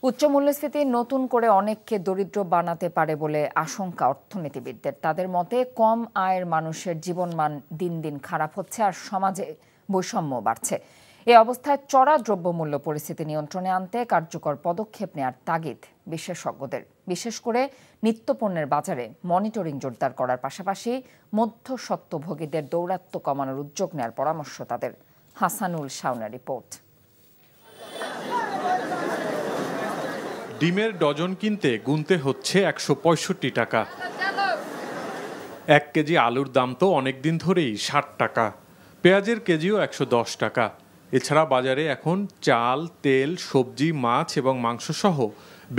উচ্চ মূল্যস্ফীতি নতুন করে অনেককে দরিদ্র বানাতে পারে বলে আশঙ্কা অর্থনীতিবিদদের। তাদের মতে কম আয়ের মানুষের জীবনমান দিন দিন খারাপ হচ্ছে আর সমাজে বৈষম্য বাড়ছে। এ অবস্থায় চড়া দ্রব্যমূল্য পরিস্থিতি নিয়ন্ত্রণে আনতে কার্যকর পদক্ষেপ নেওয়ার তাগিদ বিশেষজ্ঞদের। বিশেষ করে নিত্যপণ্যের বাজারে মনিটরিং জোরদার করার পাশাপাশি মধ্যস্বত্বভোগীদের দৌরাত্ম্য কমানোর উদ্যোগ নেওয়ার পরামর্শ তাদের। হাসানুল শাওনের রিপোর্ট। ডিমের ডজন কিনতে গুনতে হচ্ছে ১৬৫ টাকা। ১ কেজি আলুর দাম তো অনেকদিন ধরেই ৬০ টাকা। পেঁয়াজের কেজিও ১১০ টাকা। এছাড়া বাজারে এখন চাল, তেল, সবজি, মাছ এবং মাংসসহ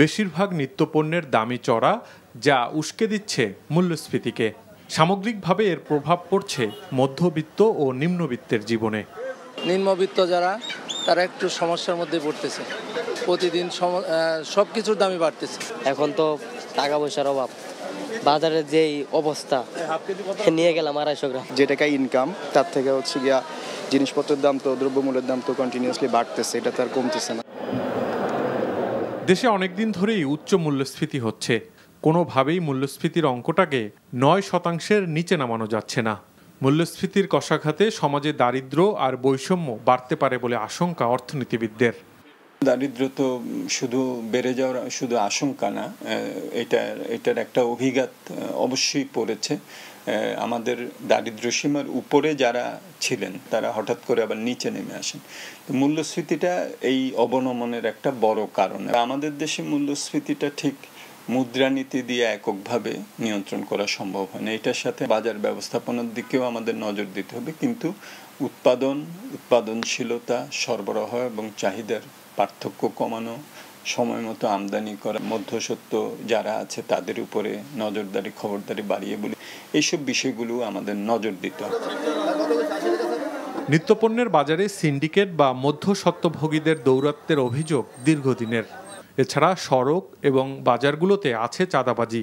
বেশিরভাগ নিত্যপণ্যের দামই চড়া, যা উস্কে দিচ্ছে মূল্যস্ফীতিকে। সামগ্রিকভাবে এর প্রভাব পড়ছে মধ্যবিত্ত ও নিম্নবিত্তের জীবনে। নিম্নবিত্ত যারা, তারা একটু সমস্যার মধ্যে পড়তেছে। প্রতিদিন সব কিছুর দামই বাড়তেছে। এখন তো টাকা পয়সার অভাব, বাজারের যেই অবস্থা, নিয়ে গেলাম ২৫০ গ্রাম। যে টাকা ইনকাম তার থেকে হচ্ছে গিয়া জিনিসপত্রের দাম তো, দ্রব্যমূল্যের দাম তো কন্টিনিউয়াসলি বাড়তেছে, এটা তো আর কমতেছে না। দেশে অনেকদিন ধরেই উচ্চ মূল্যস্ফীতি হচ্ছে। কোনোভাবেই মূল্যস্ফীতির অঙ্কটাকে ৯% নিচে নামানো যাচ্ছে না। মূল্যস্ফীতির কষাঘাতে সমাজে দারিদ্র্য আর বৈষম্য বাড়তে পারে বলে আশঙ্কা অর্থনীতিবিদদের। দারিদ্র তো শুধু বেড়ে যাওয়ার শুধু আশঙ্কা না, এটার একটা অভিঘাত অবশ্যই পড়েছে। আমাদের দারিদ্র সীমার উপরে যারা ছিলেন তারা হঠাৎ করে আবার নিচে নেমে আসেন। মূল্যস্ফীতিটা এই অবনমনের একটা বড় কারণ। আমাদের দেশে মূল্যস্ফীতিটা ঠিক মুদ্রানীতি দিয়ে এককভাবে নিয়ন্ত্রণ করা সম্ভব হয় না। এটার সাথে বাজার ব্যবস্থাপনার দিকেও আমাদের নজর দিতে হবে, কিন্তু উৎপাদনশীলতা, সরবরাহ এবং চাহিদার পার্থক্য কমানো, সময় মতো আমদানি করা, মধ্যস্বত্ব যারা আছে তাদের উপরে নজরদারি, খবরদারি বাড়িয়ে বলি, এইসব বিষয়গুলো আমাদের নজর দিতে হবে। নিত্যপণ্যের বাজারে সিন্ডিকেট বা মধ্যস্বত্বভোগীদের দৌরাত্ম্যের অভিযোগ দীর্ঘদিনের। এছাড়া সড়ক এবং বাজারগুলোতে আছে চাঁদাবাজি।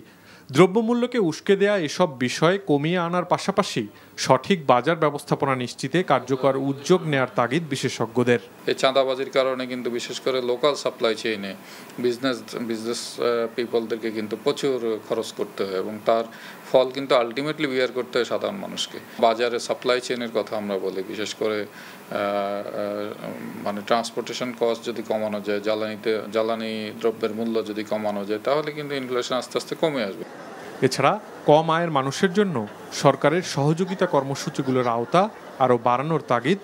দ্রব্যমূল্যকে উস্কে দেয়া এসব বিষয় কমিয়ে আনার পাশাপাশি সঠিক বাজার ব্যবস্থাপনা নিশ্চিতে কার্যকর উদ্যোগ নেয়ার তাগিদ বিশেষজ্ঞদের। এই চাঁদাবাজির কারণে কিন্তু বিশেষ করে লোকাল সাপ্লাই চেইনে বিজনেস পিপলদেরকে কিন্তু প্রচুর খরচ করতে হয় এবং তার ফল কিন্তু আলটিমেটলি বিয়ার করতে হয় সাধারণ মানুষকে। বাজারে সাপ্লাই চেইনের কথা আমরা বলি, বিশেষ করে মানে ট্রান্সপোর্টেশন কস্ট যদি কমানো যায়, জ্বালানি দ্রব্যের মূল্য যদি কমানো যায়, তাহলে কিন্তু ইনফ্লেশন আস্তে আস্তে কমে আসবে। এছাড়া কম আয়ের মানুষের জন্য সরকারের সহযোগিতা কর্মসূচিগুলোর আওতা আরও বাড়ানোর তাগিদ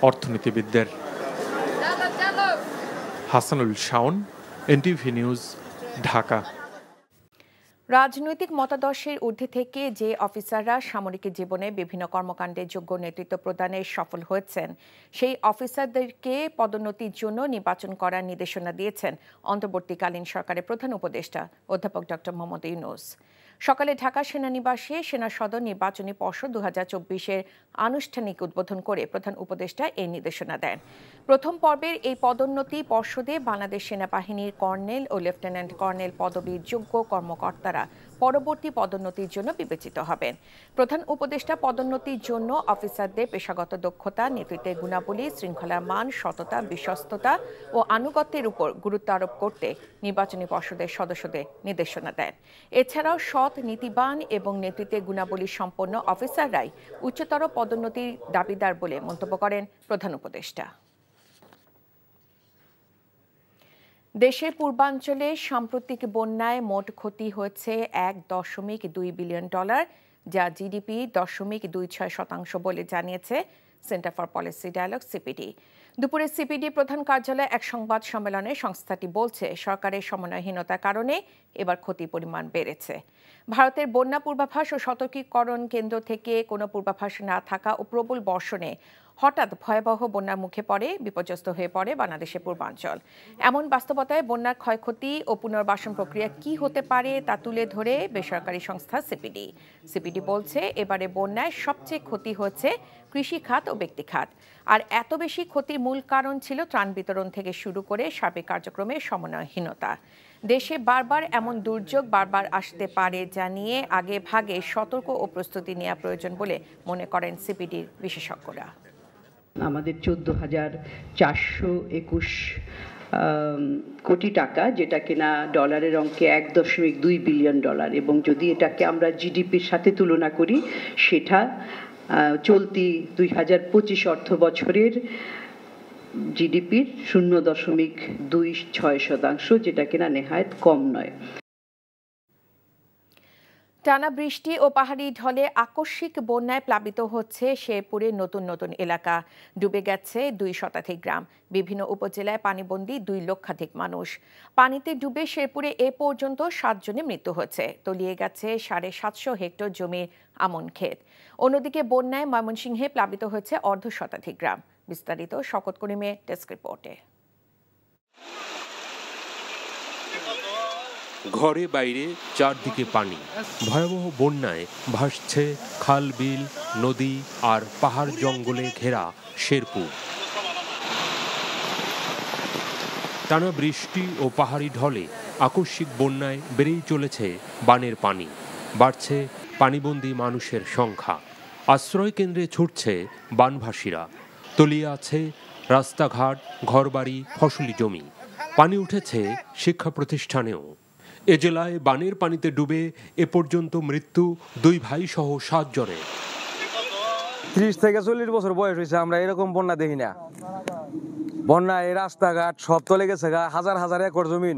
অর্থনীতিবিদদের। Hasanul Shaon, NTV news, Dhaka. রাজনৈতিক মতাদর্শের ঊর্ধ্বে থেকে যে অফিসাররা সামরিক জীবনে বিভিন্ন কর্মকাণ্ডে যোগ্য নেতৃত্ব প্রদানে সফল হয়েছেন, সেই অফিসারদেরকে পদোন্নতির জন্য নির্বাচন করার নির্দেশনা দিয়েছেন অন্তর্বর্তীকালীন সরকারের প্রধান উপদেষ্টা অধ্যাপক ডক্টর মোহাম্মদ ইউনূস। সকালে ঢাকা সেনানিবাসে সেনা সদর নির্বাচনী পর্ষদ ২০২৪-এর আনুষ্ঠানিক উদ্বোধন করে প্রধান উপদেষ্টা এই নির্দেশনা দেন। প্রথম পর্বের এই পদোন্নতি পর্ষদে বাংলাদেশ সেনাবাহিনীর কর্নেল ও লেফটেন্যান্ট কর্নেল পদবীর যোগ্য কর্মকর্তারা পরবর্তী পদোন্নতির জন্য বিবেচিত হবেন। প্রধান উপদেষ্টা পদোন্নতির জন্য অফিসারদের পেশাগত দক্ষতা, নেতৃত্বের গুণাবলী, শৃঙ্খলার মান, সততা, বিশ্বস্ততা ও আনুগত্যের উপর গুরুত্ব আরোপ করতে নির্বাচনী পর্ষদের সদস্যদের নির্দেশনা দেন। এছাড়াও সৎ, নীতিবান এবং নেতৃত্বের গুণাবলী সম্পন্ন অফিসাররাই উচ্চতর পদোন্নতির দাবিদার বলে মন্তব্য করেন প্রধান উপদেষ্টা। দেশের পূর্বাঞ্চলে সাম্প্রতিক বন্যায় মোট ক্ষতি হয়েছে $1.2 বিলিয়ন, যা জিডিপি 0.26% বলে জানিয়েছে centre for policy dialogue CPD. দুপুরে সিপিডি প্রধান কার্যালয়ে এক সংবাদ সম্মেলনে সংস্থাটি বলছে, সরকারের সমন্বয়হীনতার কারণে এবার ক্ষতির পরিমাণ বেড়েছে। ভারতের বন্যা পূর্বাভাস ও সতর্কীকরণ কেন্দ্র থেকে কোনো পূর্বাভাস না থাকা ও প্রবল বর্ষণে হঠাৎ ভয়াবহ বন্যার মুখে পড়ে বিপর্যস্ত হয়ে পড়ে বাংলাদেশের পূর্বাঞ্চল। এমন বাস্তবতায় বন্যার ক্ষয়ক্ষতি ও পুনর্বাসন প্রক্রিয়া কি হতে পারে তা তুলে ধরে বেসরকারি সংস্থা সিপিডি বলছে, এবারে বন্যায় সবচেয়ে ক্ষতি হয়েছে কৃষি খাত ও ব্যক্তি খাত। আর এত বেশি ক্ষতির মূল কারণ ছিল ত্রাণ বিতরণ থেকে শুরু করে সার্বিক কার্যক্রমের সমন্বয়হীনতা। দেশে বারবার এমন দুর্যোগ বারবার আসতে পারে, যা নিয়ে আগে ভাগে সতর্ক ও প্রস্তুতি নেওয়া প্রয়োজন বলে মনে করেন সিপিডির বিশেষজ্ঞরা। আমাদের 14,421 কোটি টাকা, যেটা কিনা ডলারের অঙ্কে 1.2 বিলিয়ন ডলার, এবং যদি এটাকে আমরা জিডিপির সাথে তুলনা করি সেটা চলতি 2025 অর্থ বছরের জিডিপির 0.26%, যেটা কিনা নেহায়েত কম নয়। টানা বৃষ্টি ও পাহাড়ি ঢলে আকস্মিক বন্যায় প্লাবিত হচ্ছে শেরপুরের নতুন নতুন এলাকা। ডুবে গেছে 2 শতাধিক গ্রাম। বিভিন্ন উপজেলায় পানিবন্দী 2 লক্ষাধিক মানুষ। পানিতে ডুবে শেরপুরে এ পর্যন্ত 7 জনের মৃত্যু হয়েছে। তলিয়ে গেছে 750 হেক্টর জমির আমন ক্ষেত। অন্যদিকে বন্যায় ময়মনসিংহে প্লাবিত হয়েছে অর্ধ শতাধিক গ্রাম। বিস্তারিত শওকত করিমের ডেস্ক রিপোর্টে। ঘরে বাইরে চারদিকে পানি। ভয়াবহ বন্যায় ভাসছে খাল, বিল, নদী আর পাহাড় জঙ্গলে ঘেরা শেরপুর। টানা বৃষ্টি ও পাহাড়ি ঢলে আকস্মিক বন্যায় বেড়েই চলেছে বানের পানি। বাড়ছে পানিবন্দী মানুষের সংখ্যা। আশ্রয় কেন্দ্রে ছুটছে বানভাসীরা। তলিয়ে আছে রাস্তাঘাট, ঘরবাড়ি, ফসলি জমি। পানি উঠেছে শিক্ষা প্রতিষ্ঠানেও। এ জেলায় বানের পানিতে ডুবে এ পর্যন্ত মৃত্যু 2 ভাই সহ 7 জনের। 30 থেকে 40 বছর বয়স হয়েছে, আমরা এরকম বন্যা দেখি না। বন্যায় রাস্তাঘাট সব তলে গেছে গা, হাজার হাজার একর জমিন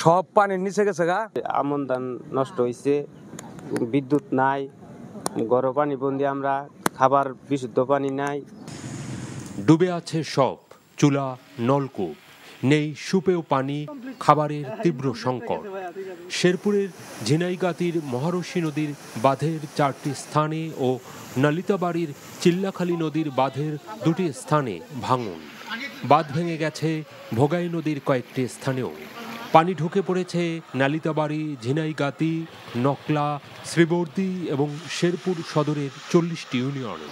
সব পানির নিচে গেছে গা। আমন ধান নষ্ট হয়েছে, বিদ্যুৎ নাই, গরম পানি বন্দি, আমরা খাবার বিশুদ্ধ পানি নাই। ডুবে আছে সব, চুলা, নলকূপ নেই, সুপেয় পানি, খাবারের তীব্র সংকট। শেরপুরের ঝিনাইগাতির মহারশী নদীর বাঁধের 4টি স্থানে ও নালিতাবাড়ির চিল্লাখালী নদীর বাঁধের 2টি স্থানে ভাঙন। বাঁধ ভেঙে গেছে ভোগাই নদীর কয়েকটি স্থানেও। পানি ঢুকে পড়েছে নালিতাবাড়ি, ঝিনাইগাতি, নকলা, শ্রীবর্দী এবং শেরপুর সদরের 40টি ইউনিয়নে।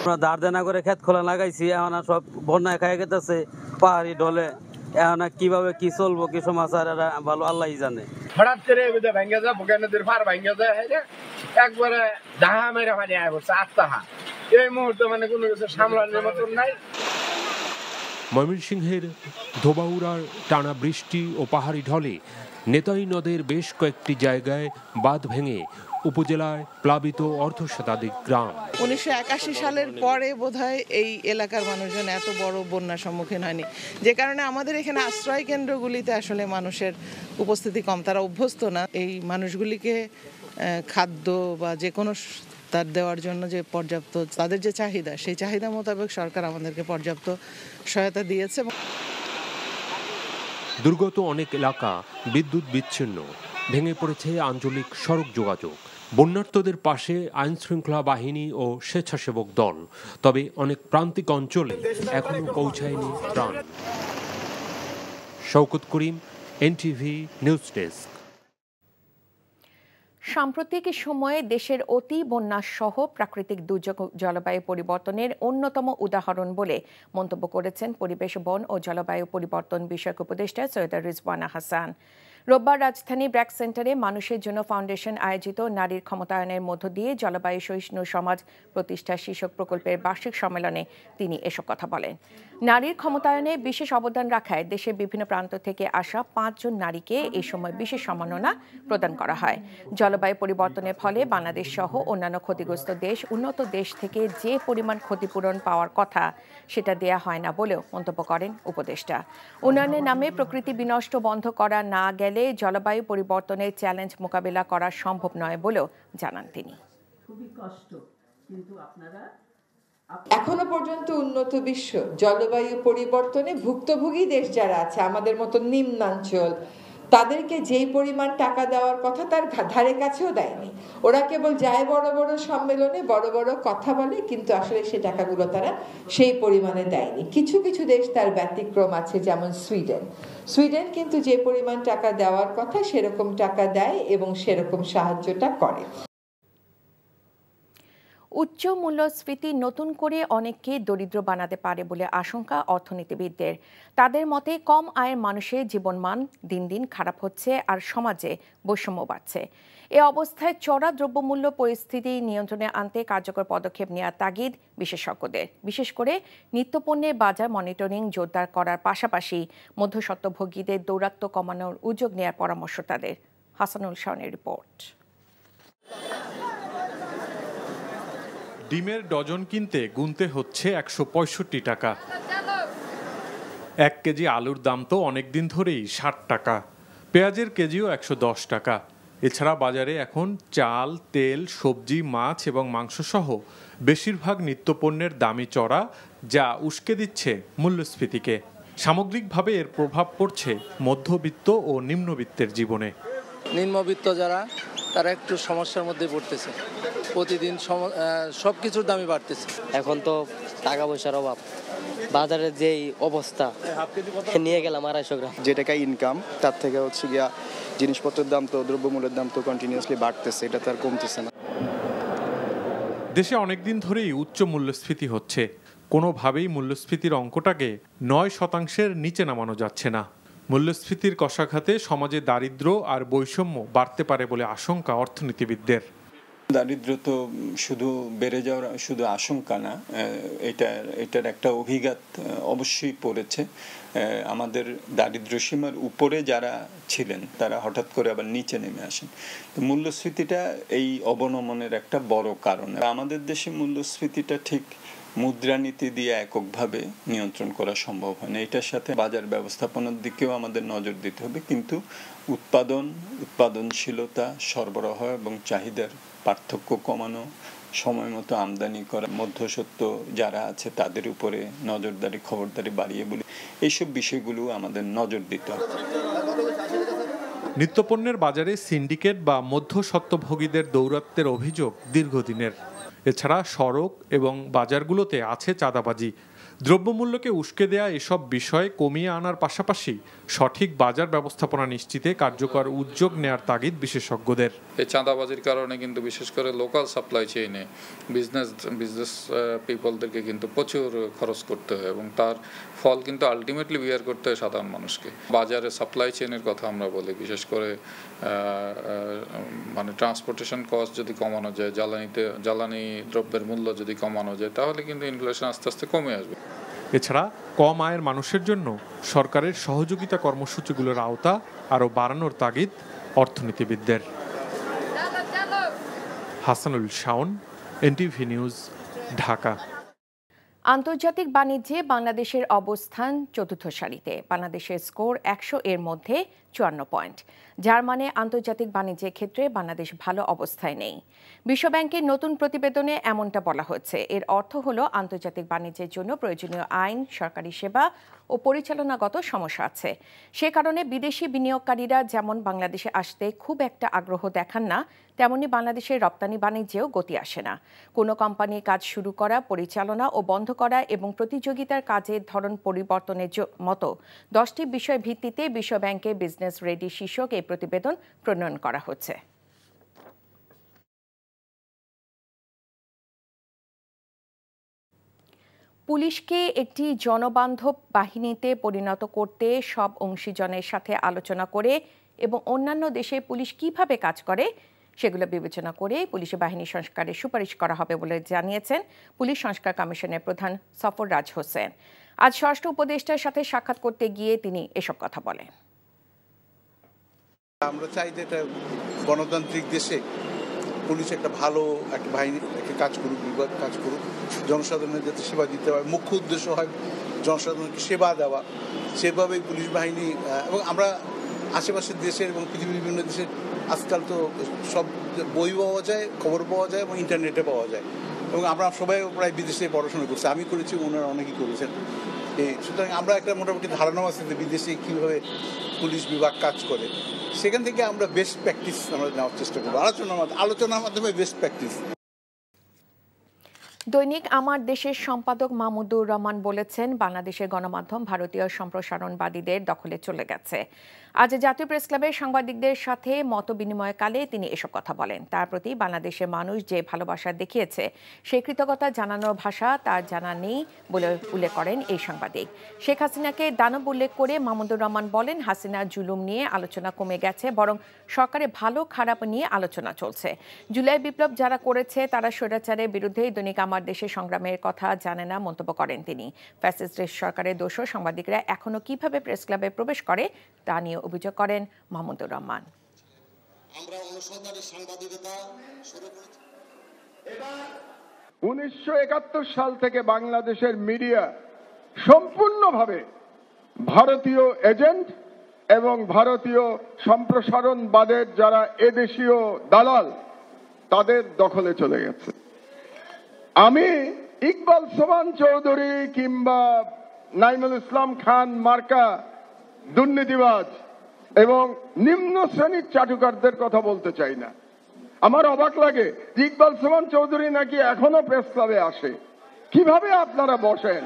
আমরা ধার দেনা করে ক্ষেত খোলা লাগাইছি, এখন সব বন্যায় খাই গেতেছে পাহাড়ি ঢলে। এখন কিভাবে কি চলবো, কি সমাচার, ভালো আল্লাহই জানে। হঠাৎ করে ভেঙে যায়, ভোগাই নদীর পার ভেঙে যায়, একবারে ডাহা মেরে পানি আয় পড়ছে আত্মাহা। এই মুহূর্তে মানে কোনো কিছু সামলানোর মতন নাই। ময়মনসিংহের ধোবাউড়ার টানা বৃষ্টি ও পাহাড়ি ঢলে নেতাই নদের বেশ কয়েকটি জায়গায় বাঁধ ভেঙে উপজেলায় প্লাবিত অর্ধশতাধিক গ্রাম। 1981 সালের পরে বোধহয় এই এলাকার মানুষজন এত বড় বন্যার সম্মুখীন হয়নি, যে কারণে আমাদের এখানে আশ্রয় কেন্দ্রগুলিতে আসলে মানুষের উপস্থিতি কম, তারা অভ্যস্ত না। এই মানুষগুলিকে খাদ্য বা যে কোনো তার দেওয়ার জন্য যে পর্যাপ্ত তাদের যে চাহিদা, সেই চাহিদা মোতাবেক সরকার আমাদেরকে পর্যাপ্ত সহায়তা দিয়েছে। দুর্গত অনেক এলাকা বিদ্যুৎ বিচ্ছিন্ন, ভেঙে পড়েছে আঞ্চলিক সড়ক যোগাযোগ। বন্যার্তদের পাশে আইন শৃঙ্খলা বাহিনী ও স্বেচ্ছাসেবক দল, তবে অনেক প্রান্তিক অঞ্চলে এখনো পৌঁছায়নি ত্রাণ। শওকত করিম, এনটিভি নিউজ ডেস্ক। সাম্প্রতিক সময়ে দেশের অতি বন্যা সহ প্রাকৃতিক দুর্যোগ জলবায়ু পরিবর্তনের অন্যতম উদাহরণ বলে মন্তব্য করেছেন পরিবেশ, বন ও জলবায়ু পরিবর্তন বিষয়ক উপদেষ্টা সৈয়দা রিজওয়ানা হাসান। রোববার রাজধানী ব্র্যাক সেন্টারে মানুষের জন্য ফাউন্ডেশন আয়োজিত নারীর ক্ষমতায়নের মধ্য দিয়ে জলবায়ু সহিষ্ণু সমাজ প্রতিষ্ঠা শীর্ষক প্রকল্পের বার্ষিক সম্মেলনে তিনি এসব কথা বলেন। নারীর ক্ষমতায়নে বিশেষ অবদান রাখায় দেশের বিভিন্ন প্রান্ত থেকে আসা 5 জন নারীকে এই সময় বিশেষ সম্মাননা প্রদান করা হয়। জলবায়ু পরিবর্তনের ফলে বাংলাদেশ সহ অন্যান্য ক্ষতিগ্রস্ত দেশ, উন্নত দেশ থেকে যে পরিমাণ ক্ষতিপূরণ পাওয়ার কথা সেটা দেয়া হয় না বলেও মন্তব্য করেন উপদেষ্টা। উন্নয়নের নামে প্রকৃতি বিনষ্ট বন্ধ করা না গেলে জলবায়ু পরিবর্তনের চ্যালেঞ্জ মোকাবিলা করা সম্ভব নয় বলেও জানান তিনি। খুবই কষ্ট, কিন্তু আপনারা এখনো পর্যন্ত উন্নত বিশ্ব জলবায়ু পরিবর্তনে ভুক্তভোগী দেশ যারা আছে, আমাদের মতো নিম্নাঞ্চল, তাদেরকে যেই পরিমাণ টাকা দেওয়ার কথা তার ধারে কাছেও দেয়নি। ওরা কেবল যায় বড় বড় সম্মেলনে বড় বড় কথা বলে, কিন্তু আসলে সে টাকাগুলো তারা সেই পরিমাণে দেয়নি। কিছু কিছু দেশ তার ব্যতিক্রম আছে, যেমন সুইডেন কিন্তু যে পরিমাণ টাকা দেওয়ার কথা সেরকম টাকা দেয় এবং সেরকম সাহায্যটা করে। উচ্চ মূল্যস্ফীতি নতুন করে অনেককে দরিদ্র বানাতে পারে বলে আশঙ্কা অর্থনীতিবিদদের। তাদের মতে কম আয়ের মানুষের জীবনমান দিন দিন খারাপ হচ্ছে আর সমাজে বৈষম্য বাড়ছে। এ অবস্থায় চড়া দ্রব্যমূল্য পরিস্থিতি নিয়ন্ত্রণে আনতে কার্যকর পদক্ষেপ নেওয়ার তাগিদ বিশেষজ্ঞদের। বিশেষ করে নিত্যপণ্যের বাজার মনিটরিং জোরদার করার পাশাপাশি মধ্যস্বত্বভোগীদের দৌরাত্ম্য কমানোর উদ্যোগ নেওয়ার পরামর্শ তাদের। হাসানুল শাওনের রিপোর্ট। ডিমের ডজন কিনতে গুনতে হচ্ছে 165 টাকা। 1 কেজি আলুর দাম তো অনেকদিন ধরেই 60 টাকা। পেঁয়াজের কেজিও 110 টাকা। এছাড়া বাজারে এখন চাল, তেল, সবজি, মাছ এবং মাংস সহ বেশিরভাগ নিত্যপণ্যের দামই চড়া, যা উস্কে দিচ্ছে মূল্যস্ফীতিকে। সামগ্রিকভাবে এর প্রভাব পড়ছে মধ্যবিত্ত ও নিম্নবিত্তের জীবনে। নিম্নবিত্ত যারা তারা একটু সমস্যার মধ্যে পড়তেছে। প্রতিদিন সব কিছুর দামই বাড়তেছে। এখন তো টাকা পয়সার অভাব, বাজারের যেই অবস্থা নিয়ে গেলাম 250 গ্রাম। যে টাকা ইনকাম তার থেকে হচ্ছে গিয়া জিনিসপত্রের দাম তো দ্রব্যমূল্যের দাম তো কন্টিনিউয়াসলি বাড়তেছে, এটা তো আর কমতেছে না। দেশে অনেকদিন ধরেই উচ্চ মূল্যস্ফীতি হচ্ছে। কোনোভাবেই মূল্যস্ফীতির অঙ্কটাকে 9% নিচে নামানো যাচ্ছে না। মূল্যস্ফীতির কষাঘাতে সমাজে দারিদ্র্য আর বৈষম্য বাড়তে পারে বলে আশঙ্কা অর্থনীতিবিদদের। দারিদ্র্য তো শুধু বেড়ে যাওয়ার শুধু আশঙ্কা না, এটার একটা অভিঘাত অবশ্যই পড়েছে। আমাদের দারিদ্র্য সীমার উপরে যারা ছিলেন তারা হঠাৎ করে আবার নিচে নেমে আসেন। তো মূল্যস্ফীতিটা এই অবনমনের একটা বড় কারণ। আমাদের দেশে মূল্যস্ফীতিটা ঠিক মুদ্রানীতি দিয়ে এককভাবে নিয়ন্ত্রণ করা সম্ভব হয় না। এটার সাথে বাজার ব্যবস্থাপনার দিকেও আমাদের নজর দিতে হবে, কিন্তু উৎপাদনশীলতা, সরবরাহ এবং চাহিদার পার্থক্য কমানো, সময় মতো আমদানি করা, মধ্যস্বত্ব যারা আছে তাদের উপরে নজরদারি, খবরদারি বাড়িয়ে বলে এইসব বিষয়গুলো আমাদের নজর দিতে হবে। নিত্যপণ্যের বাজারে সিন্ডিকেট বা মধ্যস্বত্বভোগীদের দৌরাত্ম্যের অভিযোগ দীর্ঘদিনের। এছাড়া সড়ক এবং বাজারগুলোতে আছে চাঁদাবাজি। দ্রব্যমূল্যকে উস্কে দেয়া এসব বিষয় কমিয়ে আনার পাশাপাশি সঠিক বাজার ব্যবস্থাপনা নিশ্চিতে কার্যকর উদ্যোগ নেয়ার তাগিদ বিশেষজ্ঞদের। এই চাঁদাবাজির কারণে কিন্তু বিশেষ করে লোকাল সাপ্লাই চেইনে বিজনেস পিপলদেরকে কিন্তু প্রচুর খরচ করতে হয় এবং তার ফল কিন্তু আলটিমেটলি বিয়ার করতে হয় সাধারণ মানুষকে। বাজারে সাপ্লাই চেইনের কথা আমরা বলি, বিশেষ করে মানে ট্রান্সপোর্টেশন কস্ট যদি কমানো যায়, জ্বালানি দ্রব্যের মূল্য যদি কমানো যায়, তাহলে কিন্তু ইনফ্লেশন আস্তে আস্তে কমে আসবে। এছাড়া কম আয়ের মানুষের জন্য সরকারের সহযোগিতা কর্মসূচিগুলোর আওতা আরও বাড়ানোর তাগিদ অর্থনীতিবিদদের। Hasanul Shaon, NTV news, Dhaka. আন্তর্জাতিক বাণিজ্যে বাংলাদেশের অবস্থান চতুর্থ সারিতে। বাংলাদেশের স্কোর 100 এর মধ্যে 54 পয়েন্ট, যার মানে আন্তর্জাতিক বাণিজ্যের ক্ষেত্রে বাংলাদেশ ভালো অবস্থায় নেই। বিশ্বব্যাংকের নতুন প্রতিবেদনে এমনটা বলা হচ্ছে। এর অর্থ হলো আন্তর্জাতিক বাণিজ্যের জন্য প্রয়োজনীয় আইন, সরকারি সেবা ও পরিচালনাগত সমস্যা আছে। সে কারণে বিদেশি বিনিয়োগকারীরা যেমন বাংলাদেশে আসতে খুব একটা আগ্রহ দেখান না, তেমনি বাংলাদেশের রপ্তানি বাণিজ্যেও গতি আসে না। কোনো কোম্পানির কাজ শুরু করা, পরিচালনা ও বন্ধ করা এবং প্রতিযোগিতার কাজের ধরন পরিবর্তনের মতো 10টি বিষয় ভিত্তিতে বিশ্বব্যাংকের বিজনেস রেডি শীর্ষক এই প্রতিবেদন প্রণয়ন করা হচ্ছে। পুলিশকে একটি জনবান্ধব বাহিনীতে পরিণত করতে সব অংশীজনের সাথে আলোচনা করে এবং অন্যান্য দেশে পুলিশ কিভাবে কাজ করে সেগুলো বিবেচনা করে পুলিশ বাহিনী সংস্কারের সুপারিশ করা হবে বলে জানিয়েছেন পুলিশ সংস্কার কমিশনের প্রধান সফররাজ হোসেন। আজ স্বরাষ্ট্র উপদেষ্টার সাথে সাক্ষাৎ করতে গিয়ে তিনি এসব কথা বলেন। আমরা চাই যে এটা গণতান্ত্রিক দেশে পুলিশ একটা ভালো একটা বাহিনী কাজ করুক, বিভাগ কাজ করুক, জনসাধারণের যাতে সেবা দিতে হয়। মুখ্য উদ্দেশ্য হয় জনসাধারণকে সেবা দেওয়া। সেভাবেই পুলিশ বাহিনী, এবং আমরা আশেপাশের দেশের এবং পৃথিবীর বিভিন্ন দেশের আজকাল তো সব বই পাওয়া যায়, খবর পাওয়া যায় এবং ইন্টারনেটে পাওয়া যায়, এবং আমরা সবাই প্রায় বিদেশে পড়াশোনা করছি। আমি করেছি, ওনারা অনেকেই করেছেন। সুতরাং আমরা একটা মোটামুটি ধারণা আছে যে বিদেশে কীভাবে পুলিশ বিভাগ কাজ করে। সেখান থেকে আমরা বেস্ট প্র্যাকটিস আমরা নেওয়ার চেষ্টা করবো, আলোচনার মাধ্যমে বেস্ট প্র্যাকটিস। দৈনিক আমার দেশের সম্পাদক মাহমুদুর রহমান বলেছেন, বাংলাদেশের গণমাধ্যম ভারতীয় সম্প্রসারণবাদীদের দখলে চলে গেছে। আজ জাতীয় প্রেসক্লাবের সাংবাদিকদের সাথে মত বিনিময়কালে তিনি এসব কথা বলেন। তার প্রতি বাংলাদেশের মানুষ যে ভালোবাসা দেখিয়েছে, সেই কৃতজ্ঞতা জানানোর ভাষা তার জানা নেই বলে উল্লেখ করেন এই সাংবাদিক। শেখ হাসিনাকে দানব উল্লেখ করে মাহমুদুর রহমান বলেন, হাসিনার জুলুম নিয়ে আলোচনা কমে গেছে, বরং সরকারের ভালো খারাপ নিয়ে আলোচনা চলছে। জুলাই বিপ্লব যারা করেছে তারা স্বৈরাচারের বিরুদ্ধে দৈনিক আমার দেশের সংগ্রামের কথা জানে না মন্তব্য করেন তিনি। ফ্যাসিস্ট সরকারের দোষর সাংবাদিকরা এখনো কিভাবে প্রেস ক্লাবে প্রবেশ করে তা নিয়ে অভিযোগ করেন মাহমুদুর রহমান। আমরা অনুসন্ধানী সাংবাদিকতা শুরু করেছি। 1971 সাল থেকে বাংলাদেশের মিডিয়া সম্পূর্ণভাবে ভারতীয় এজেন্ট এবং ভারতীয় সম্প্রসারণবাদের যারা এদেশীয় দালাল তাদের দখলে চলে গেছে। আমি ইকবাল সোবহান চৌধুরী কিংবা নাইমুল ইসলাম খান মার্কা দুর্নীতিবাজ এবং নিম্ন শ্রেণীর চাটুকারদের কথা বলতে চাই না। আমার অবাক লাগে যে ইকবাল সোবহান চৌধুরী নাকি এখনো প্রেস ক্লাবে আসে। কিভাবে আপনারা বসেন?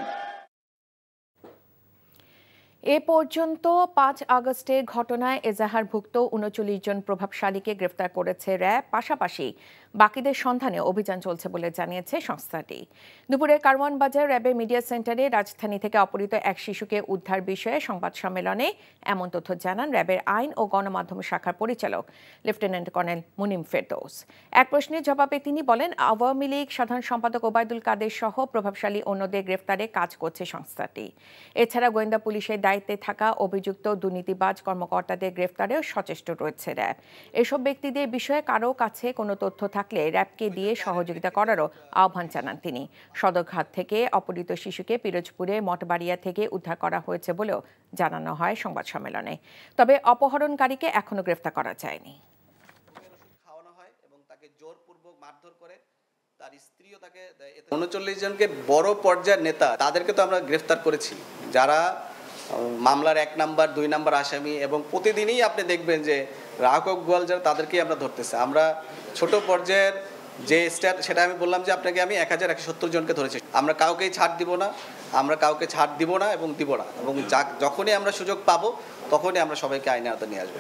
এ পর্যন্ত 5 আগস্টের ঘটনায় এজাহারভুক্ত 39 জন প্রভাবশালীকে গ্রেফতার করেছে র্যাব। পাশাপাশি বাকিদের সন্ধানে অভিযান চলছে বলে জানিয়েছে সংস্থাটি। দুপুরে কারওয়ান বাজার র্যাবের মিডিয়া সেন্টারে রাজধানী থেকে অপহৃত এক শিশুকে উদ্ধার বিষয়ে সংবাদ সম্মেলনে এমন তথ্য জানান র্যাবের আইন ও গণমাধ্যম শাখার পরিচালক লেফটেন্যান্ট কর্নেল মুনিম ফেরদৌস। এক প্রশ্নের জবাবে তিনি বলেন, আওয়ামী লীগ সাধারণ সম্পাদক ওবায়দুল কাদের সহ প্রভাবশালী অন্যদের গ্রেফতারে কাজ করছে সংস্থাটি। এছাড়া গোয়েন্দা পুলিশের দায়িত্বে থাকা অভিযুক্ত দুর্নীতিবাজ কর্মকর্তাদের গ্রেফতারেও সচেষ্ট রয়েছে র্যাব। এসব ব্যক্তিদের বিষয়ে কারো কাছে কোনো তথ্য থাকলে র্যাবকে দিয়ে সহযোগিতা করারও আহ্বান জানান তিনি। সদরঘাট থেকে অপহৃত শিশুকে পিরোজপুরে মঠবাড়িয়া থেকে উদ্ধার করা হয়েছে বলেও জানানো হয় সংবাদ সম্মেলনে। তবে অপহরণকারীকে এখনো গ্রেফতার করা যায়নি। খাওয়ানো হয় এবং তাকে জোরপূর্বক মারধর করে, তার স্ত্রীও তাকে 39 জনকে বড় পর্যায়ের নেতা তাদেরকে তো আমরা গ্রেফতার করেছি, যারা মামলার 1 নাম্বার 2 নাম্বার আসামি, এবং প্রতিদিনই আপনি দেখবেন যে রাঘব গোয়াল যারা তাদেরকেই আমরা ধরতেছি। আমরা ছোট পর্যায়ের যে স্ট্যাট সেটা আমি বললাম যে আপনাকে আমি 1170 জনকে ধরেছি। আমরা কাউকেই ছাড় দিব না, আমরা কাউকে ছাড় দিব না এবং দিব না, এবং যখনই আমরা সুযোগ পাবো তখনই আমরা সবাইকে আইনের আওতায় নিয়ে আসবো।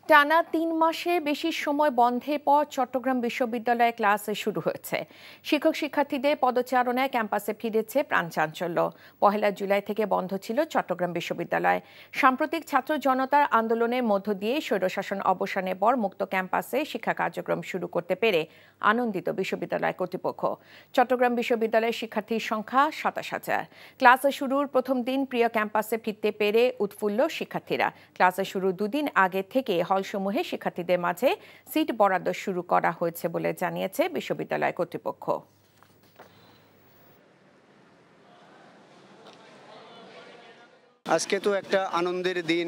টানা 3 মাসে বেশি সময় বন্ধের পর চট্টগ্রাম বিশ্ববিদ্যালয়ে ক্লাস শুরু হয়েছে। শিক্ষক শিক্ষার্থীদের পদচারণায় ক্যাম্পাসে ফিরেছে প্রাণচাঞ্চল্য। 1 জুলাই থেকে বন্ধ ছিল চট্টগ্রাম বিশ্ববিদ্যালয়। সাম্প্রতিক ছাত্র জনতার আন্দোলনের মধ্য দিয়ে স্বৈরশাসন অবসানের পর মুক্ত ক্যাম্পাসে শিক্ষা কার্যক্রম শুরু করতে পেরে আনন্দিত বিশ্ববিদ্যালয় কর্তৃপক্ষ। চট্টগ্রাম বিশ্ববিদ্যালয়ের শিক্ষার্থীর সংখ্যা 27,000। ক্লাস শুরুর প্রথম দিন প্রিয় ক্যাম্পাসে ফিরতে পেরে উৎফুল্ল শিক্ষার্থীরা। ক্লাসের শুরুর 2 দিন আগে থেকে হলসমূহে শিক্ষার্থীদের মাঝে সিট বরাদ্দ শুরু করা হয়েছে বলে জানিয়েছে বিশ্ববিদ্যালয় কর্তৃপক্ষ। আজকে তো একটা আনন্দের দিন,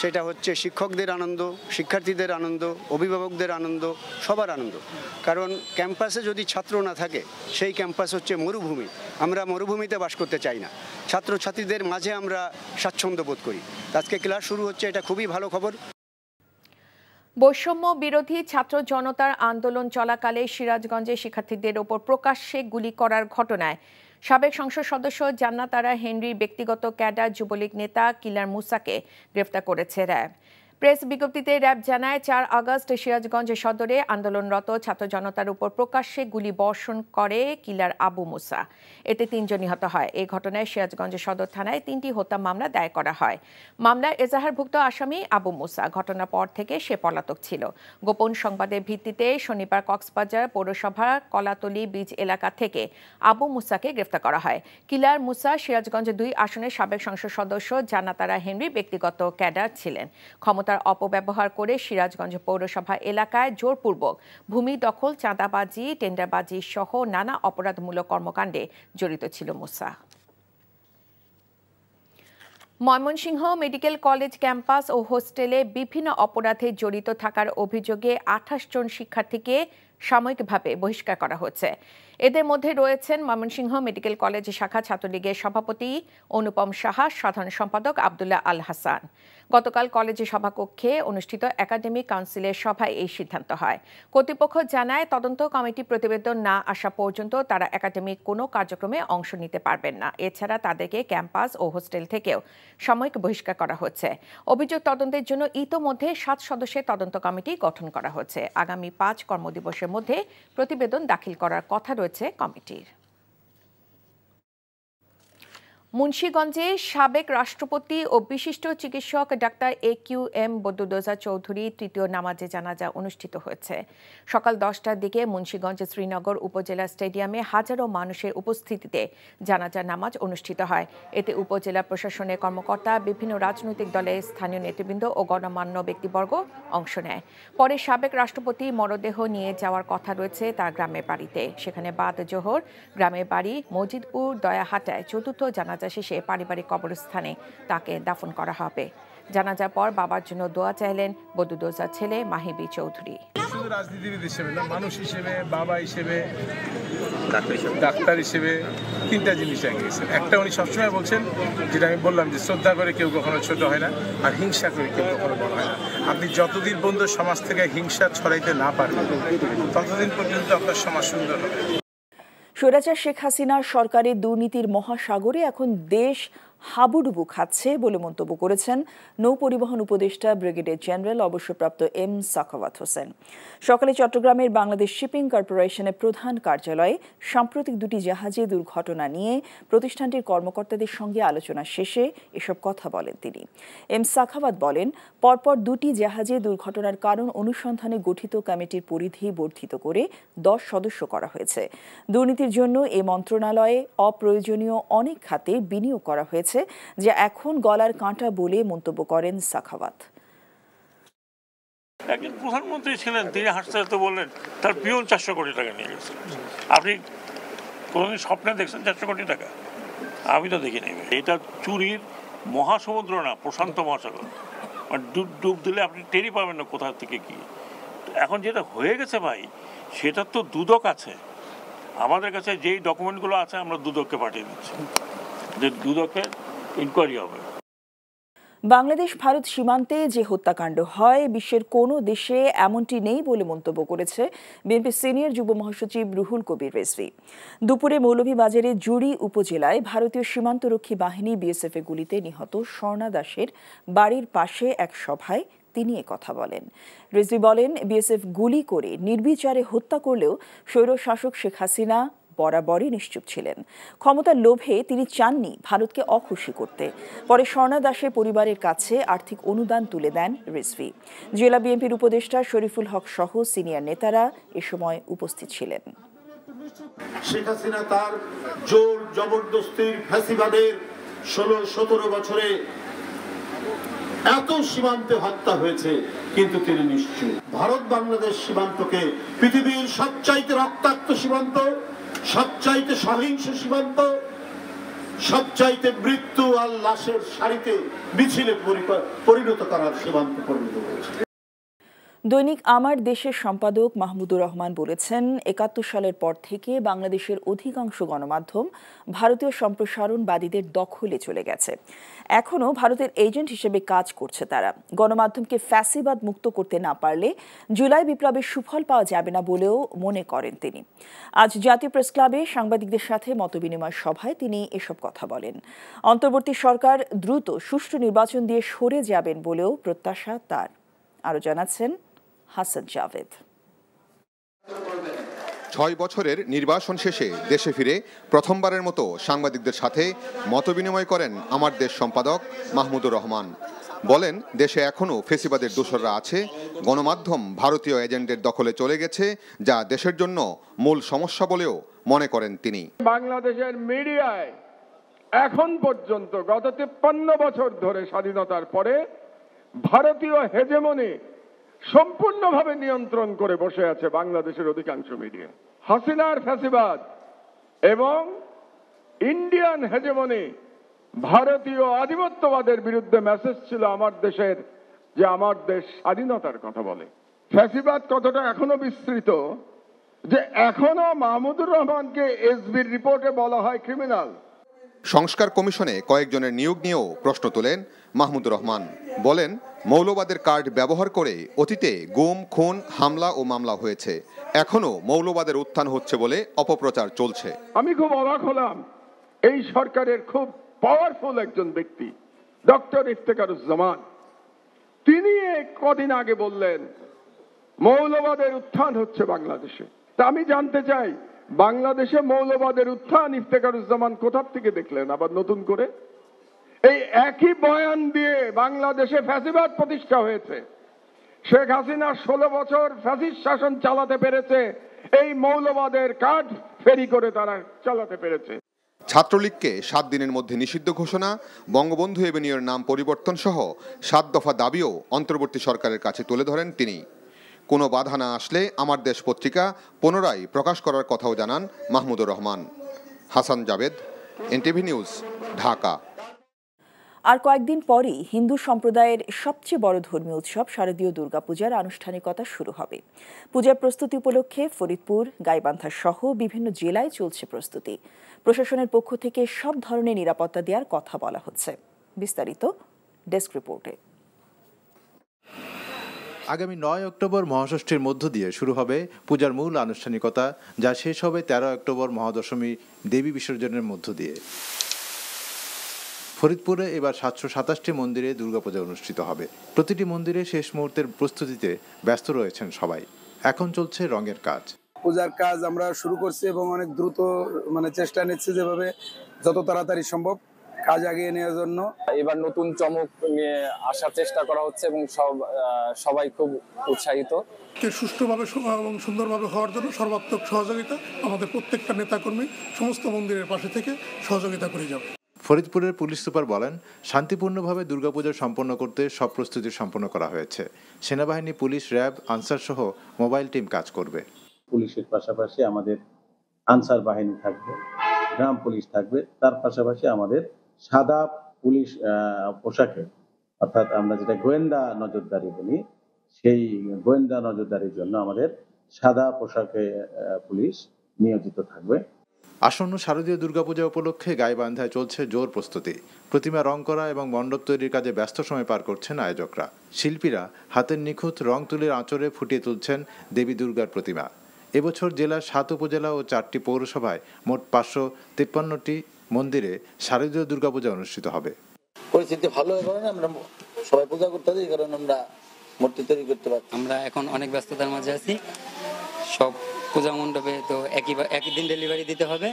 সেটা হচ্ছে শিক্ষকদের আনন্দ, শিক্ষার্থীদের আনন্দ, অভিভাবকদের আনন্দ, সবার আনন্দ। কারণ ক্যাম্পাসে যদি ছাত্র না থাকে সেই ক্যাম্পাস হচ্ছে মরুভূমি। আমরা মরুভূমিতে বাস করতে চাই না, ছাত্রছাত্রীদের মাঝে আমরা স্বাচ্ছন্দ্য বোধ করি। আজকে ক্লাস শুরু হচ্ছে, এটা খুবই ভালো খবর। বৈষম্য বিরোধী ছাত্র জনতার আন্দোলন চলাকালে সিরাজগঞ্জে শিক্ষার্থীদের ওপর প্রকাশ্যে গুলি করার ঘটনায় সাবেক সংসদ সদস্য জান্নাত আরা হেনরির ব্যক্তিগত ক্যাডার যুবলীগ নেতা কিলার মুসাকে গ্রেফতার করেছে র্যাব। প্রেস বিজ্ঞপ্তিতে র্যাব জানায়, 4 আগস্ট সিরাজগঞ্জ সদরে আন্দোলনরত ছাত্র জনতার উপর প্রকাশ্যে গুলি বর্ষণ করে কিলার আবু মুসা। এতে 3 জন নিহত হয়। এই ঘটনায় সিরাজগঞ্জ সদর থানায় 3টি হত্যা মামলা দায়ের করা হয়। মামলার এজাহারভুক্ত আসামি আবু মুসা। ঘটনার পর থেকে সে পলাতক ছিল। গোপন সংবাদের ভিত্তিতে শনিবার কক্সবাজার পৌরসভার কলাতলি বীজ এলাকা থেকে আবু মুসাকে গ্রেফতার করা হয়। কিলার মুসা সিরাজগঞ্জ 2 আসনের সাবেক সংসদ সদস্য জান্নাত আরা হেনরির ব্যক্তিগত ক্যাডার ছিলেন। ক্ষমতার অপব্যবহার করে সিরাজগঞ্জ পৌরসভা এলাকায় জোরপূর্বক ভূমি দখল, চাঁদাবাজি, টেন্ডারবাজি সহ নানা অপরাধমূলক কর্মকাণ্ডে জড়িত ছিল মুসা। ময়মনসিংহ মেডিকেল কলেজ ক্যাম্পাস ও হোস্টেলে বিভিন্ন অপরাধে জড়িত থাকার অভিযোগে 28 জন শিক্ষার্থীকে সাময়িকভাবে বহিষ্কার করা হচ্ছে। এদের মধ্যে রয়েছেন ময়মনসিংহ মেডিকেল কলেজ শাখা ছাত্রলীগের সভাপতি অনুপম সাহা, সাধারণ সম্পাদক আব্দুল্লাহ আল হাসান। গতকাল কলেজের সভাকক্ষে অনুষ্ঠিত একাডেমিক কাউন্সিলের সভায় এই সিদ্ধান্ত হয়। কর্তৃপক্ষ জানায়, তদন্ত কমিটি প্রতিবেদন না আসা পর্যন্ত তারা একাডেমিক কোনো কার্যক্রমে অংশ নিতে পারবেন না। এছাড়া তাদেরকে ক্যাম্পাস ও হোস্টেল থেকেও সাময়িক বহিষ্কার করা হচ্ছে। অভিযোগ তদন্তের জন্য ইতোমধ্যে 7 সদস্যের তদন্ত কমিটি গঠন করা হচ্ছে। আগামী 5 কর্মদিবসের মধ্যে প্রতিবেদন দাখিল করার কথা রয়েছে কমিটির। মুন্সিগঞ্জে সাবেক রাষ্ট্রপতি ও বিশিষ্ট চিকিৎসক ডাক্তার AQM বদরুদ্দোজা চৌধুরী তৃতীয় নামাজে জানাজা অনুষ্ঠিত হয়েছে। সকাল 10টার দিকে মুন্সিগঞ্জ শ্রীনগর উপজেলা স্টেডিয়ামে হাজারো মানুষের উপস্থিতিতে জানাজা নামাজ অনুষ্ঠিত হয়। এতে উপজেলা প্রশাসনের কর্মকর্তা, বিভিন্ন রাজনৈতিক দলের স্থানীয় নেতৃবৃন্দ ও গণমান্য ব্যক্তিবর্গ অংশ নেয়। পরে সাবেক রাষ্ট্রপতি মরদেহ নিয়ে যাওয়ার কথা রয়েছে তার গ্রামের বাড়িতে। সেখানে বাদ জোহর গ্রামের বাড়ি মজিদপুর দয়াহাটায় চতুর্থ জানাজা শেষে পারিবারিক কবরস্থানে তাকে দাফন করা হবে। জানাজার পর বাবার জন্য দোয়া চাইলেন বদরুদ্দোজার ছেলে মাহিবি চৌধুরী। শুধু রাজনীতিবিদ হিসেবে না, মানুষ হিসেবে, বাবা হিসেবে, ডাক্তার হিসেবে 3টা জিনিস গিয়েছেন। একটা, উনি সবসময় বলছেন, যেটা আমি বললাম, যে শ্রদ্ধা করে কেউ কখনো ছোট হয় না, আর হিংসা করে কেউ কখনো বড় হয় না। আপনি যতদিন পর্যন্ত সমাজ থেকে হিংসা ছড়াইতে না পারবেন, ততদিন পর্যন্ত আপনার সমাজ সুন্দর হবে। স্বৈরাচার শেখ হাসিনার সরকারের দুর্নীতির মহাসাগরে এখন দেশ হাবুডুবু খাচ্ছে বলে মন্তব্য করেছেন নৌপরিবহন উপদেষ্টা ব্রিগেডিয়ার জেনারেল অবসরপ্রাপ্ত এম সাখাওয়াত হোসেন। সকালে চট্টগ্রামের বাংলাদেশ শিপিং কর্পোরেশনের প্রধান কার্যালয়ে সাম্প্রতিক 2টি জাহাজে দুর্ঘটনা নিয়ে প্রতিষ্ঠানটির কর্মকর্তাদের সঙ্গে আলোচনা শেষে এসব কথা বলেন তিনি। এম সাখাওয়াত বলেন, পরপর 2টি জাহাজে দুর্ঘটনার কারণ অনুসন্ধানে গঠিত কমিটির পরিধি বর্ধিত করে 10 সদস্য করা হয়েছে। দুর্নীতির জন্য এ মন্ত্রণালয়ে অপ্রয়োজনীয় অনেক খাতে বিনিয়োগ করা হয়েছে, যা এখন গলার কাঁটা বলে মন্তব্য করেন সাখাওয়াত। একজন প্রধানমন্ত্রী ছিলেন, তিনি হাসতে হাসতে বললেন তার পিয়ন 400 কোটি টাকা নিয়ে গেছে। আপনি কোনোদিন স্বপ্নে দেখছেন 400 কোটি টাকা? আমি তো দেখি নাই। এটা চুরির মহাসমুদ্র না, প্রশান্ত মহাসাগর। ডুব দিলে আপনি টেরি পাবেন না কোথা থেকে কি। এখন যেটা হয়ে গেছে ভাই, সেটা তো দুদক আছে। আমাদের কাছে যেই ডকুমেন্টগুলো আছে আমরা দুদককে পাঠিয়ে দিচ্ছি, যে দুদকে ইনকোয়ারি হবে। বাংলাদেশ ভারত সীমান্তে যে হত্যাকাণ্ড হয়, বিশ্বের কোনো দেশে এমনটি নেই বলে মন্তব্য করেছে বিএনপি সিনিয়র যুব মহাসচিব রুহুল কবির রিজভী। দুপুরে মৌলভীবাজারের জুড়ি উপজেলায় ভারতীয় সীমান্তরক্ষী বাহিনী BSF এর গুলিতে নিহত স্বর্ণা দাসের বাড়ির পাশে এক সভায় তিনি কথা বলেন। রিজভী বলেন, BSF গুলি করে নির্বিচারে হত্যা করলেও স্বৈরশাসক শেখ হাসিনা বরাবরই নিশ্চুপ ছিলেন। ক্ষমতার লোভে তিনি চাননি ভারতকে অখুশি করতে। পরে স্বর্ণা দাসের পরিবারের কাছে আর্থিক অনুদান তুলে দেন রিজভী। জেলা বিএনপির উপদেষ্টা শরীফুল হক সহ সিনিয়র নেতারা এ সময় উপস্থিত ছিলেন। শেখ হাসিনা তার জোর জবরদস্তির ফ্যাসিবাদের 16-17 বছরে এত সীমান্তে হত্যা হয়েছে, কিন্তু তিনি নিশ্চুপ। ভারত বাংলাদেশ সীমান্তকে পৃথিবীর সবচাইতে রক্তাক্ত সীমান্ত, সবচাইতে সহিংস সীমান্ত, সবচাইতে মৃত্যু আর লাশের সারিতে মিছিলে পরিণত করার সীমান্ত পরিণত হয়েছে। দৈনিক আমার দেশের সম্পাদক মাহমুদুর রহমান বলেছেন, 71 সালের পর থেকে বাংলাদেশের অধিকাংশ গণমাধ্যম ভারতীয় সম্প্রসারণবাদীদের দখলে চলে গেছে। এখনও ভারতের এজেন্ট হিসেবে কাজ করছে তারা। গণমাধ্যমকে ফ্যাসিবাদ মুক্ত করতে না পারলে জুলাই বিপ্লবের সুফল পাওয়া যাবে না বলেও মনে করেন তিনি। আজ জাতীয় প্রেস ক্লাবে সাংবাদিকদের সাথে মতবিনিময় সভায় তিনি এসব কথা বলেন। অন্তর্বর্তী সরকার দ্রুত সুষ্ঠু নির্বাচন দিয়ে সরে যাবেন বলেও প্রত্যাশা তার। আরও জানাচ্ছেন হাসান জাভেদ। 6 বছরের নির্বাসন শেষে দেশে ফিরে প্রথমবারের মতো সাংবাদিকদের সাথে মতবিনিময় করেন আমার দেশ সম্পাদক মাহমুদুর রহমান। বলেন, দেশে এখনও ফেসিবাদের দোসররা আছে, গণমাধ্যম ভারতীয় এজেন্টের দখলে চলে গেছে, যা দেশের জন্য মূল সমস্যা বলেও মনে করেন তিনি। বাংলাদেশের মিডিয়ায় এখন পর্যন্ত গত 53 বছর ধরে স্বাধীনতার পরে ভারতীয় হেজেমনি সম্পূর্ণভাবে নিয়ন্ত্রণ করে বসে আছে বাংলাদেশের অধিকাংশ মিডিয়া। হাসিনার ফ্যাসিবাদ এবং ইন্ডিয়ান হেজেমনি, ভারতীয় আধিপত্যবাদের বিরুদ্ধে মেসেজ ছিল আমার দেশের, যে আমার দেশ স্বাধীনতার কথা বলে। ফ্যাসিবাদ কতটা এখনো বিস্তৃত যে এখনো মাহমুদুর রহমানকে এসবির রিপোর্টে বলা হয় ক্রিমিনাল। সংস্কার কমিশনে কয়েকজনের নিয়োগ নিয়েও প্রশ্ন তোলেন মাহমুদুর রহমান। বলেন, মৌলবাদের কার্ড ব্যবহার করে অতীতে গুম, খুন, হামলা ও মামলা হয়েছে। এখনো মৌলবাদের উত্থান হচ্ছে বলে অপপ্রচার চলছে। আমি খুব অবাক হলাম, এই সরকারের খুব পাওয়ারফুল একজন ব্যক্তি ডক্টর ইফতেখারুজ্জামান, তিনি কদিন আগে বললেন মৌলবাদের উত্থান হচ্ছে বাংলাদেশে। তা আমি জানতে চাই, বাংলাদেশে মৌলবাদের উত্থান ইফতেখারুজ্জামান কোথা থেকে দেখলেন আবার নতুন করে? এই একই বয়ান দিয়ে বাংলাদেশে ফ্যাসিবাদ প্রতিষ্ঠা হয়েছে। শেখ হাসিনা 16 বছর ফ্যাসিস্ট শাসন চালাতে পেরেছে, এই মৌলবাদের কার্ড ফেরি করে তারা চালাতে পেরেছে। ছাত্রলীগকে 7 দিনের মধ্যে নিষিদ্ধ ঘোষণা, বঙ্গবন্ধু এভিনিউর নাম পরিবর্তন সহ 7 দফা দাবিও অন্তর্বর্তী সরকারের কাছে তুলে ধরেন তিনি। কোনো বাধা না আসলে আমার দেশ পত্রিকা পুনরায় প্রকাশ করার কথাও জানান মাহমুদুর রহমান। Hasan Jabed, NTV news, Dhaka. আর কয়েকদিন পরই হিন্দু সম্প্রদায়ের সবচেয়ে বড় ধর্মীয় উৎসব শারদীয় দুর্গাপূজার আনুষ্ঠানিকতা শুরু হবে। পূজার প্রস্তুতি উপলক্ষে ফরিদপুর, গাইবান্ধা সহ বিভিন্ন জেলায় চলছে প্রস্তুতি। প্রশাসনের পক্ষ থেকে সব ধরনের নিরাপত্তা দেওয়ার কথা বলা হচ্ছে। বিস্তারিত ডেস্ক রিপোর্টে। আগামী 9 অক্টোবর মহাষষ্ঠীর মধ্য দিয়ে শুরু হবে পূজার মূল আনুষ্ঠানিকতা, যা শেষ হবে 13 অক্টোবর মহাদশমী দেবী বিসর্জনের মধ্য দিয়ে। ফরিদপুরে এবার 727টি মন্দিরে দুর্গাপূজা অনুষ্ঠিত হবে। প্রতিটি মন্দিরে শেষ মুহূর্তের প্রস্তুতিতে ব্যস্ত রয়েছেন সবাই। এখন চলছে রঙের কাজ। পূজার কাজ আমরা শুরু করছি এবং অনেক দ্রুত চেষ্টা নিচ্ছি যেভাবে যত তাড়াতাড়ি সম্ভব কাজ আগিয়ে নেওয়ার জন্য। এবার নতুন চমক নিয়ে আসার চেষ্টা করা হচ্ছে এবং সবাই খুব উৎসাহিত। সুষ্ঠুভাবে এবং সুন্দরভাবে হওয়ার জন্য সর্বাত্মক সহযোগিতা আমাদের প্রত্যেকটা নেতাকর্মী সমস্ত মন্দিরের পাশে থেকে সহযোগিতা করে যাবে। ফরিদপুরের পুলিশ সুপার বলেন, শান্তিপূর্ণভাবে দুর্গাপূজা সম্পন্ন করতে সব প্রস্তুতি সম্পন্ন করা হয়েছে। সেনাবাহিনী, পুলিশ, র্যাব, আনসার সহ মোবাইল টিম কাজ করবে। পুলিশের পাশাপাশি আমাদের আনসার বাহিনী থাকবে, গ্রাম পুলিশ থাকবে, তার পাশাপাশি আমাদের সাদা পুলিশ পোশাকে, অর্থাৎ আমরা যেটা গোয়েন্দা নজরদারি বলি, সেই গোয়েন্দা নজরদারির জন্য আমাদের সাদা পোশাকে পুলিশ নিয়োজিত থাকবে। আসন্ন শারদীয় দুর্গাপূজা উপলক্ষে গাইবান্ধায় চলছে জোর প্রস্তুতি। প্রতিমা রং করা এবং মণ্ডপ তৈরির কাজে ব্যস্ত সময় পার করছেন আয়োজকরা। শিল্পীরা হাতের নিখুঁত রং তুলির আঁচড়ে ফুটিয়ে তুলছেন দেবী দুর্গার প্রতিমা। এবছর জেলার 7 উপজেলা ও 4টি পৌরসভায় মোট 553টি মন্দিরে শারদীয় দুর্গাপূজা অনুষ্ঠিত হবে। পরিস্থিতি ভালো হয়ে কারণে আমরা সবাই পূজা করতে পারি, কারণ আমরা মূর্তি তৈরি করতে পারি। আমরা এখন অনেক ব্যস্ততার মাঝে আছি। সব পূজা মণ্ডপে তো একই দিন ডেলিভারি দিতে হবে।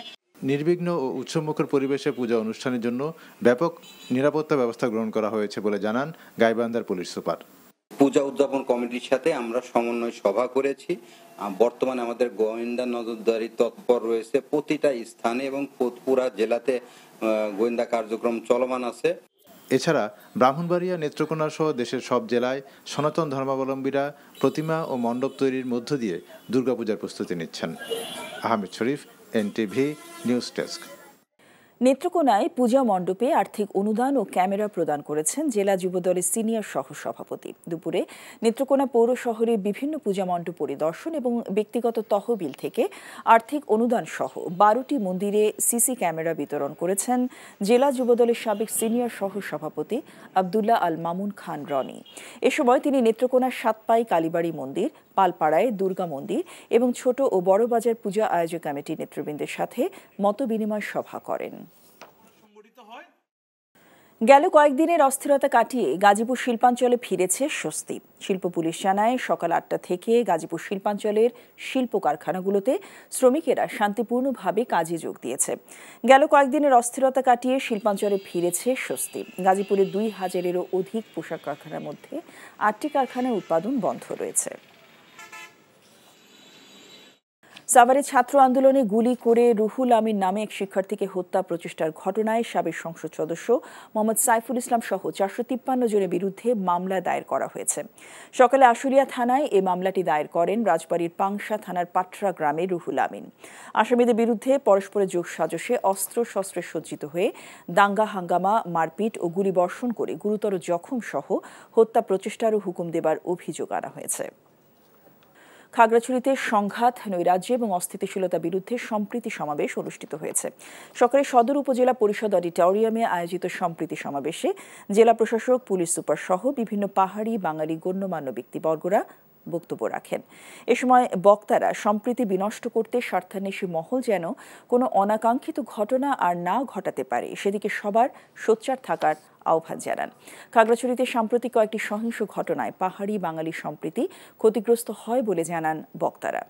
নির্বিঘ্ন ও উৎসবমুখর পরিবেশে পূজা অনুষ্ঠানের জন্য ব্যাপক নিরাপত্তা ব্যবস্থা গ্রহণ করা হয়েছে বলে জানান গাইবান্ধার পুলিশ সুপার। পূজা উদযাপন কমিটির সাথে আমরা সমন্বয় সভা করেছি। বর্তমানে আমাদের গোয়েন্দা নজরদারি তৎপর রয়েছে প্রতিটা স্থানে এবং পুরা জেলাতে গোয়েন্দা কার্যক্রম চলমান আছে। এছাড়া ব্রাহ্মণবাড়িয়া, নেত্রকোনা সহ দেশের সব জেলায় সনাতন ধর্মাবলম্বীরা প্রতিমা ও মণ্ডপ তৈরির মধ্য দিয়ে দুর্গাপূজার প্রস্তুতি নিচ্ছেন। আহমেদ শরীফ, এনটিভি নিউজ ডেস্ক। নেত্রকোনায় পূজা মণ্ডপে আর্থিক অনুদান ও ক্যামেরা প্রদান করেছেন জেলা যুবদলের সিনিয়র সহসভাপতি। দুপুরে নেত্রকোনা পৌর শহরের বিভিন্ন পূজা মণ্ডপ পরিদর্শন এবং ব্যক্তিগত তহবিল থেকে আর্থিক অনুদান সহ 12টি মন্দিরে সিসি ক্যামেরা বিতরণ করেছেন জেলা যুবদলের সাবেক সিনিয়র সহসভাপতি আব্দুল্লাহ আল মামুন খান রনি। এ সময় তিনি নেত্রকোনার সাতপাই কালীবাড়ি মন্দির, পালপাড়ায় দুর্গা মন্দির এবং ছোট ও বড় বাজার পূজা আয়োজক কমিটির নেতৃবৃন্দের সাথে মতবিনিময় সভা করেন। গেল কয়েকদিনের অস্থিরতা কাটিয়ে গাজীপুর শিল্পাঞ্চলে ফিরেছে স্বস্তি। শিল্প পুলিশ জানায়, সকাল 8টা থেকে গাজীপুর শিল্পাঞ্চলের শিল্প কারখানাগুলোতে শ্রমিকেরা শান্তিপূর্ণভাবে কাজে যোগ দিয়েছে। গেল কয়েকদিনের অস্থিরতা কাটিয়ে শিল্পাঞ্চলে ফিরেছে স্বস্তি। গাজীপুরে 2000-এরও অধিক পোশাক কারখানার মধ্যে 8টি কারখানার উৎপাদন বন্ধ রয়েছে। সাভারে ছাত্র আন্দোলনে গুলি করে রুহুল আমিন নামে এক শিক্ষার্থীকে হত্যা প্রচেষ্টার ঘটনায় সাবেক সংসদ সদস্য মোহাম্মদ সাইফুল ইসলাম সহ 453 জনের বিরুদ্ধে মামলা দায়ের করা হয়েছে। সকালে আশুলিয়া থানায় এ মামলাটি দায়ের করেন রাজবাড়ীর পাংশা থানার পাটরা গ্রামের রুহুল আমিন। আসামিদের বিরুদ্ধে পরস্পরের যোগসাজশে অস্ত্রশস্ত্রে সজ্জিত হয়ে দাঙ্গা হাঙ্গামা, মারপিট ও গুলিবর্ষণ করে গুরুতর জখম সহ হত্যা প্রচেষ্টারও হুকুম দেবার অভিযোগ আনা হয়েছে। খাগড়াছড়িতে সংঘাত, নৈরাজ্য এবং অস্থিতিশীলতা বিরুদ্ধে সম্প্রীতি সমাবেশ অনুষ্ঠিত হয়েছে। সকালে সদর উপজেলা পরিষদ অডিটোরিয়ামে আয়োজিত সম্প্রীতি সমাবেশে জেলা প্রশাসক, পুলিশ সুপার সহ বিভিন্ন পাহাড়ি বাঙালি গণ্যমান্য ব্যক্তিবর্গরা বক্তব্য রাখেন। এ সময় বক্তারা সম্প্রীতি বিনষ্ট করতে স্বার্থান্বেষী মহল যেন কোনো অনাকাঙ্ক্ষিত ঘটনা আর না ঘটাতে পারে সেদিকে সবার সোচ্চার থাকার আহ্বান জানান। খাগড়াছড়িতে সাম্প্রতিক কয়েকটি সহিংস ঘটনায় পাহাড়ি বাঙালি সম্প্রীতি ক্ষতিগ্রস্ত হয় বলে জানান বক্তারা।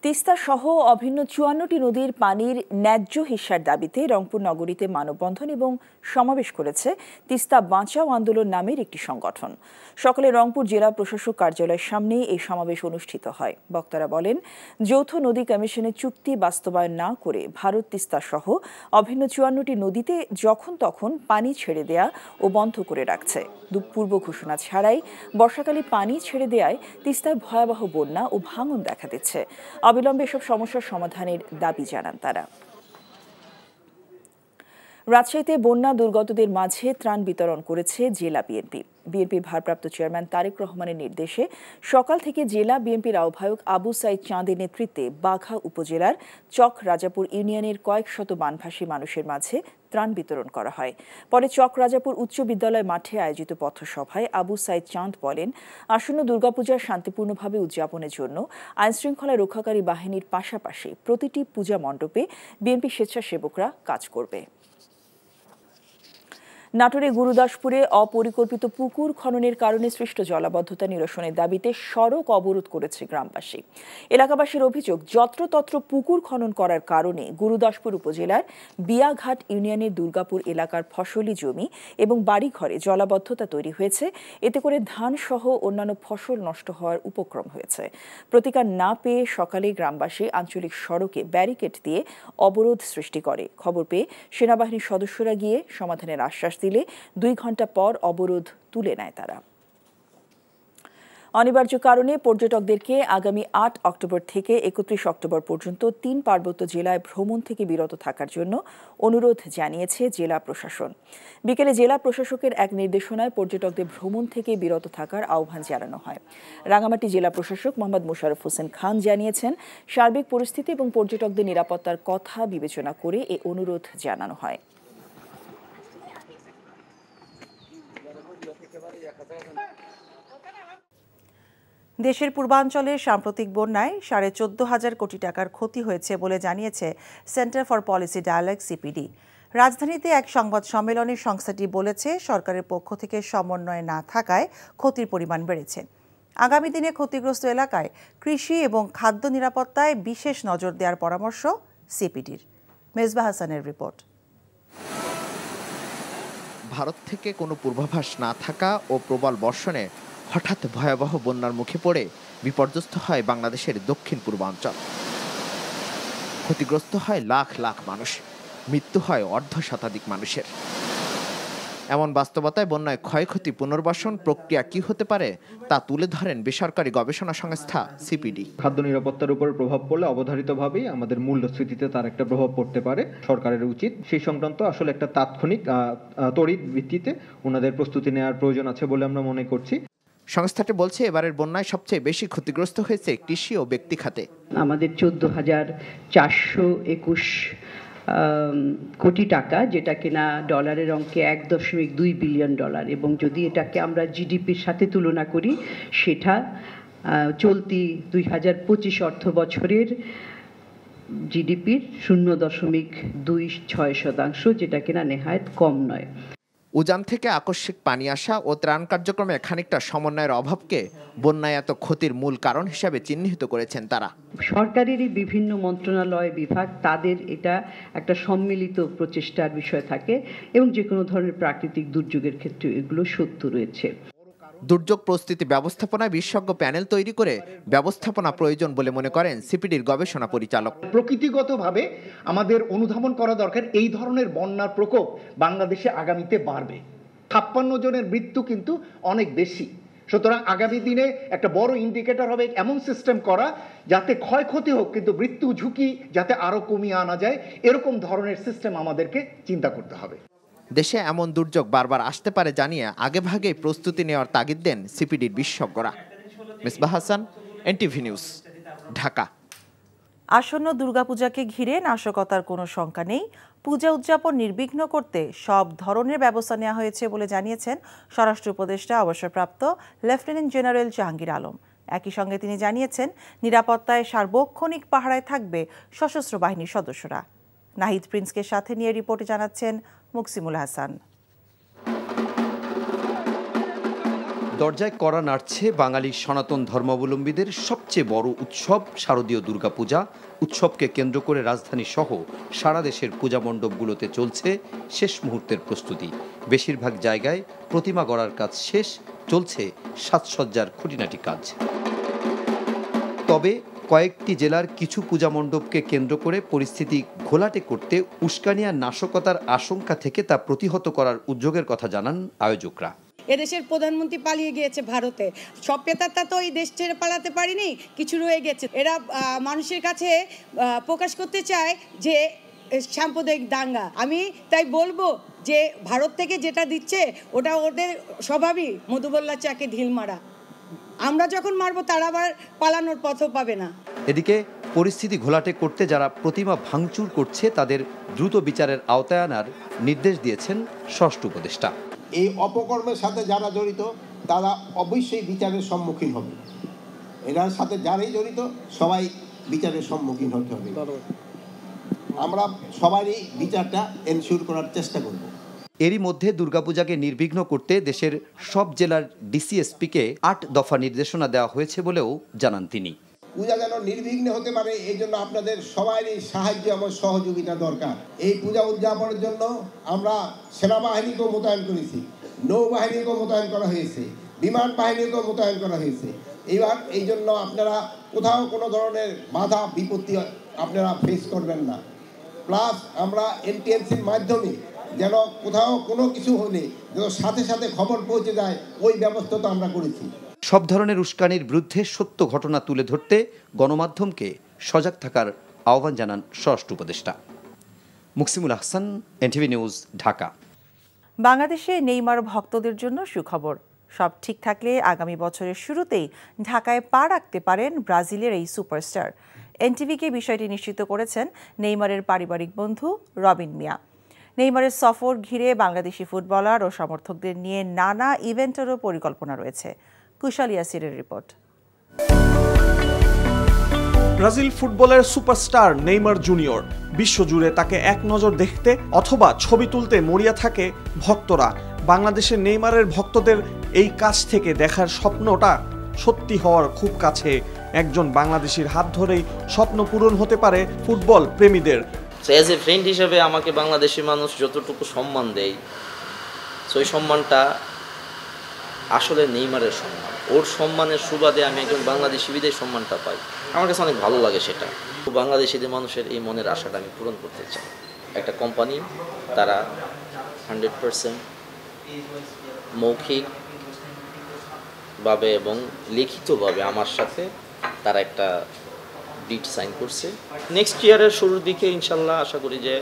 তিস্তা সহ অভিন্ন ৫৪টি নদীর পানির ন্যায্য হিস্যার দাবিতে রংপুর নগরীতে মানববন্ধন এবং সমাবেশ করেছে তিস্তা বাঁচাও আন্দোলন নামের একটি সংগঠন। সকালে রংপুর জেলা প্রশাসক কার্যালয়ের সামনে এই সমাবেশ অনুষ্ঠিত হয়। বক্তারা বলেন, যৌথ নদী কমিশনের চুক্তি বাস্তবায়ন না করে ভারত তিস্তা সহ অভিন্ন ৫৪টি নদীতে যখন তখন পানি ছেড়ে দেয়া ও বন্ধ করে রাখছে। পূর্ব ঘোষণা ছাড়াই বর্ষাকালে পানি ছেড়ে দেয়ায় তিস্তায় ভয়াবহ বন্যা ও ভাঙন দেখা দিচ্ছে। অবিলম্বে এসব সমস্যার সমাধানের দাবি জানান তারা। রাজশাহীতে বন্যা দুর্গতদের মাঝে ত্রাণ বিতরণ করেছে জেলা বিএনপি। বিএনপির ভারপ্রাপ্ত চেয়ারম্যান তারেক রহমানের নির্দেশে সকাল থেকে জেলা বিএনপির আহ্বায়ক আবু সাইদ চাঁদের নেতৃত্বে বাঘা উপজেলার চক রাজাপুর ইউনিয়নের কয়েক শত বানভাসী মানুষের মাঝে ত্রাণ বিতরণ করা হয়। পরে চক রাজাপুর উচ্চ বিদ্যালয় মাঠে আয়োজিত পথসভায় আবু সাইদ চাঁদ বলেন, আসন্ন দুর্গাপূজা শান্তিপূর্ণভাবে উদযাপনের জন্য আইনশৃঙ্খলা রক্ষাকারী বাহিনীর পাশাপাশি প্রতিটি পূজা মণ্ডপে বিএনপি স্বেচ্ছাসেবকরা কাজ করবে। নাটোরে গুরুদাসপুরে অপরিকল্পিত পুকুর খননের কারণে সৃষ্ট জলাবদ্ধতা নিরসনের দাবিতে সড়ক অবরোধ করেছে গ্রামবাসী। এলাকাবাসীর অভিযোগ, যত্রতত্র পুকুর খনন করার কারণে গুরুদাসপুর উপজেলার বিয়াঘাট ইউনিয়নের দুর্গাপুর এলাকার ফসলি জমি এবং বাড়িঘরে জলাবদ্ধতা তৈরি হয়েছে। এতে করে ধান সহ অন্যান্য ফসল নষ্ট হওয়ার উপক্রম হয়েছে। প্রতিকার না পেয়ে সকালে গ্রামবাসী আঞ্চলিক সড়কে ব্যারিকেড দিয়ে অবরোধ সৃষ্টি করে। খবর পেয়ে সেনাবাহিনীর সদস্যরা গিয়ে সমাধানের আশ্বাস দিলে ২ ঘণ্টা পর অবরোধ তুলে নেয় তারা। অনিবার্য কারণে পর্যটকদেরকে আগামী ৮ অক্টোবর থেকে ৩১ অক্টোবর পর্যন্ত ৩ পার্বত্য জেলায় ভ্রমণ থেকে বিরত থাকার জন্য অনুরোধ জানিয়েছে জেলা প্রশাসন। বিকেলে জেলা প্রশাসকের এক নির্দেশনায় পর্যটকদের ভ্রমণ থেকে বিরত থাকার আহ্বান জানানো হয়। রাঙামাটি জেলা প্রশাসক মোহাম্মদ মোশাররফ হোসেন খান জানিয়েছেন, সার্বিক পরিস্থিতি এবং পর্যটকদের নিরাপত্তার কথা বিবেচনা করে এ অনুরোধ জানানো হয়। দেশের পূর্বাঞ্চলে সাম্প্রতিক বন্যায় ১৪,৫০০ কোটি টাকার ক্ষতি হয়েছে বলে জানিয়েছে centre for policy dialogue CPD. রাজধানীতে এক সংবাদ সম্মেলনে সংস্থাটি বলেছে, সরকারের পক্ষ থেকে সমন্বয় না থাকায় ক্ষতির পরিমাণ বেড়েছে। আগামী দিনে ক্ষতিগ্রস্ত এলাকায় কৃষি এবং খাদ্য নিরাপত্তায় বিশেষ নজর দেওয়ার পরামর্শ সিপিডির। মেজবা হাসানের রিপোর্ট। ভারত থেকে কোনো পূর্বাভাস না থাকা ও প্রবল বর্ষণে হঠাৎ ভয়াবহ বন্যার মুখে পড়ে বিপর্যস্ত হয় বাংলাদেশের দক্ষিণ পূর্বাঞ্চল। ক্ষতিগ্রস্ত হয় লাখ লাখ মানুষ, মৃত্যু হয় অর্ধশতাধিক মানুষের। এমন বাস্তবতায় বন্যায় ক্ষয়ক্ষতি পুনর্বাসন প্রক্রিয়া কি হতে পারে তা তুলে ধরেন বেসরকারি গবেষণা সংস্থা সিপিডি। খাদ্য নিরাপত্তার উপর প্রভাব পড়লে অবধারিতভাবেই আমাদের মূল্যস্ফীতিতে তার একটা প্রভাব পড়তে পারে। সরকারের উচিত সেই সংক্রান্ত আসলে একটা তাৎক্ষণিক তড়িৎ ভিত্তিতে ওনাদের প্রস্তুতি নেওয়ার প্রয়োজন আছে বলে আমরা মনে করছি। সংস্থাটি বলছে, এবারের বন্যায় সবচেয়ে বেশি ক্ষতিগ্রস্ত হয়েছে কৃষি ও ব্যক্তি খাতে। আমাদের 14,421 কোটি টাকা, যেটা কিনা ডলারের অঙ্কে $1.2 বিলিয়ন, এবং যদি এটাকে আমরা জিডিপির সাথে তুলনা করি সেটা চলতি 2025 অর্থ বছরের জিডিপির 0.26%, যেটা কিনা নেহায়েত কম নয়। উজান থেকে আকস্মিক পানি আসা ও ত্রাণ কার্যক্রমে খানিকটা সমন্বয়ের অভাবকে বন্যায় এত ক্ষতির মূল কারণ হিসাবে চিহ্নিত করেছেন তারা। সরকারেরই বিভিন্ন মন্ত্রণালয় বিভাগ, তাদের এটা একটা সম্মিলিত প্রচেষ্টার বিষয় থাকে এবং যে কোনো ধরনের প্রাকৃতিক দুর্যোগের ক্ষেত্রে এগুলো সত্য রয়েছে। দুর্যোগ প্রস্তুতি ব্যবস্থাপনায় বিশেষজ্ঞ প্যানেল তৈরি করে ব্যবস্থাপনা প্রয়োজন বলে মনে করেন সিপিডির গবেষণা পরিচালক। প্রকৃতিগতভাবে আমাদের অনুধাবন করা দরকার, এই ধরনের বন্যার প্রকোপ বাংলাদেশে আগামীতে বাড়বে। 56 জনের মৃত্যু কিন্তু অনেক বেশি। সুতরাং আগামী দিনে একটা বড় ইন্ডিকেটর হবে এমন সিস্টেম করা যাতে ক্ষয়ক্ষতি হোক কিন্তু মৃত্যু ঝুঁকি যাতে আরো কমিয়ে আনা যায়, এরকম ধরনের সিস্টেম আমাদেরকে চিন্তা করতে হবে। দেশে এমন দুর্যোগ বারবার আসতে পারে জানিয়ে আগেভাগেই প্রস্তুতি নেওয়ার তাগিদ দেন সিপিডির বিশেষজ্ঞরা। Misbah Hasan, NTV news, Dhaka. আসন্ন দুর্গাপূজাকে ঘিরে নাশকতার কোনো শঙ্কা নেই। পূজা উদযাপন নির্বিঘ্ন করতে সব ধরনের ব্যবস্থা নেওয়া হয়েছে বলে জানিয়েছেন স্বরাষ্ট্র উপদেষ্টা অবসরপ্রাপ্ত লেফটেন্যান্ট জেনারেল জাহাঙ্গীর আলম। একই সঙ্গে তিনি জানিয়েছেন, নিরাপত্তায় সার্বক্ষণিক পাহারায় থাকবে সশস্ত্র বাহিনীর সদস্যরা। নাহিদ প্রিন্সকে সাথে নিয়ে রিপোর্টে জানাচ্ছেন মুকসিমুল হাসান। দরজায় কড়া নাড়ছে বাঙালি সনাতন ধর্মাবলম্বীদের সবচেয়ে বড় উৎসব শারদীয় দুর্গাপূজা। উৎসবকে কেন্দ্র করে রাজধানী সহ সারা দেশের পূজা মণ্ডপগুলোতে চলছে শেষ মুহূর্তের প্রস্তুতি। বেশিরভাগ জায়গায় প্রতিমা গড়ার কাজ শেষ, চলছে সাজসজ্জার খুঁটিনাটি কাজ। তবে কয়েকটি জেলার কিছু পূজা মণ্ডপকে কেন্দ্র করে পরিস্থিতি ঘোলাটে করতে উস্কানি আর নাশকতার আশঙ্কা থেকে তা প্রতিহত করার উদ্যোগের কথা জানান আয়োজকরা। এদেশের প্রধানমন্ত্রী পালিয়ে গিয়েছে ভারতে, সব পেতারটা তো এই দেশ ছেড়ে পালাতে পারিনি, কিছু রয়ে গেছে। এরা মানুষের কাছে প্রকাশ করতে চায় যে সাম্প্রদায়িক দাঙ্গা। আমি তাই বলবো যে ভারত থেকে যেটা দিচ্ছে ওটা ওদের স্বভাবই মধুবল্লা চাকে ঢিল মারা। আমরা যখন মারবো তারা আবার পালানোর পথও পাবে না। এদিকে পরিস্থিতি ঘোলাটে করতে যারা প্রতিমা ভাঙচুর করছে তাদের দ্রুত বিচারের আওতায় আনার নির্দেশ দিয়েছেন স্বরাষ্ট্র উপদেষ্টা। এই অপকর্মের সাথে যারা জড়িত তারা অবশ্যই বিচারের সম্মুখীন হবে। এনার সাথে যারাই জড়িত সবাই বিচারের সম্মুখীন হতে হবে। আমরা সবারই বিচারটা এনশিওর করার চেষ্টা করব। এরই মধ্যে দুর্গাপূজাকে নির্বিঘ্ন করতে দেশের সব জেলার ডিসিএসপিকে 8 দফা নির্দেশনা দেওয়া হয়েছে বলেও জানান তিনি। পূজা যেন নির্বিঘ্নে হতে পারে এই জন্য আপনাদের সবারই সাহায্য এবং সহযোগিতা দরকার। এই পূজা উদযাপনের জন্য আমরা সেনাবাহিনীকেও মোতায়েন করেছি, নৌবাহিনীকেও মোতায়েন করা হয়েছে, বিমান বাহিনীকেও মোতায়েন করা হয়েছে। এইবার এই জন্য আপনারা কোথাও কোনো ধরনের বাধা বিপত্তি আপনারা ফেস করবেন না। প্লাস আমরা এনটিএনসির মাধ্যমে যেন কোথাও কোনো কিছু হলে যেন সাথে সাথে খবর পৌঁছে যায়, ওই ব্যবস্থা তো আমরা করেছি। সব ধরনের উস্কানির বিরুদ্ধে সত্য ঘটনা তুলে ধরতে গণমাধ্যমকে সজাগ থাকার আহ্বান জানান স্বরাষ্ট্র উপদেষ্টা। Muksimul Hasan, NTV news, Dhaka. বাংলাদেশে নেইমার ভক্তদের জন্য সুখবর। সব ঠিক থাকলে আগামী বছরের শুরুতেই ঢাকায় পা রাখতে পারেন ব্রাজিলের এই সুপারস্টার। এনটিভিকে বিষয়টি নিশ্চিত করেছেন নেইমারের পারিবারিক বন্ধু রবিন মিয়া। নেইমারের সফর ঘিরে বাংলাদেশি ফুটবলার ও সমর্থকদের নিয়ে নানা ইভেন্টেরও পরিকল্পনা রয়েছে। কুশাল ইয়াসিরের রিপোর্ট। ব্রাজিল ফুটবলের সুপারস্টার নেইমার জুনিয়র, বিশ্বজুড়ে তাকে এক নজর দেখতে অথবা ছবি তুলতে মরিয়া থাকে ভক্তরা। বাংলাদেশের নেইমারের ভক্তদের এই কাছ থেকে দেখার স্বপ্নটা সত্যি হওয়ার খুব কাছে। একজন বাংলাদেশির হাত ধরেই স্বপ্ন পূরণ হতে পারে ফুটবল প্রেমীদের। অ্যাজ এ ফ্রেন্ড হিসেবে আমাকে বাংলাদেশি মানুষ যতটুকু সম্মান দেয়, সেই সম্মানটা আসলে নেইমারের সম্মান। ওর সম্মানের সুবাদে আমি একজন বাংলাদেশি বিদেশি সম্মানটা পাই। আমার কাছে অনেক ভালো লাগে সেটা। বাংলাদেশিদের মানুষের এই মনের আশাটা আমি পূরণ করতে চাই। একটা কোম্পানি তারা 100% মৌখিকভাবে এবং লিখিতভাবে আমার সাথে তারা একটা ডিড সাইন করছে। নেক্সট ইয়ারের শুরুর দিকে ইনশাল্লাহ আশা করি যে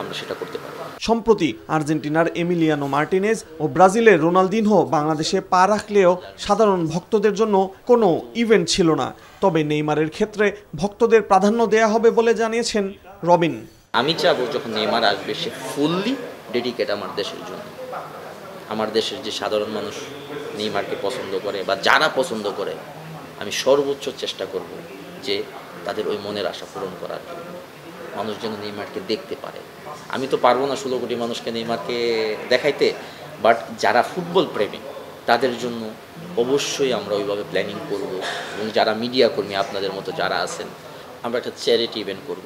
আমরা সেটা করতে পারব। সম্প্রতি আর্জেন্টিনার এমিলিয়ানো মার্টিনেজ ও ব্রাজিলের রোনালদিনহো বাংলাদেশে পা রাখলেও সাধারণ ভক্তদের জন্য কোনো ইভেন্ট ছিল না। তবে নেইমারের ক্ষেত্রে ভক্তদের প্রাধান্য দেয়া হবে বলে জানিয়েছেন রবিন। আমি চাবো যখন নেইমার আসবে সে ফুললি ডেডিকেট আমার দেশের জন্য। আমার দেশের যে সাধারণ মানুষ নেইমারকে পছন্দ করে বা যারা পছন্দ করে, আমি সর্বোচ্চ চেষ্টা করব যে তাদের ওই মনের আশা পূরণ করার জন্য। মানুষ যেন নেইমারকে দেখতে পারে। আমি তো পারবো না 16 কোটি মানুষকে নেইমারকে দেখাইতে, বাট যারা ফুটবল প্রেমী তাদের জন্য অবশ্যই আমরা ওইভাবে প্ল্যানিং করব। এবং যারা মিডিয়া কর্মী আপনাদের মতো যারা আছেন, আমরা একটা চ্যারিটি ইভেন্ট করব,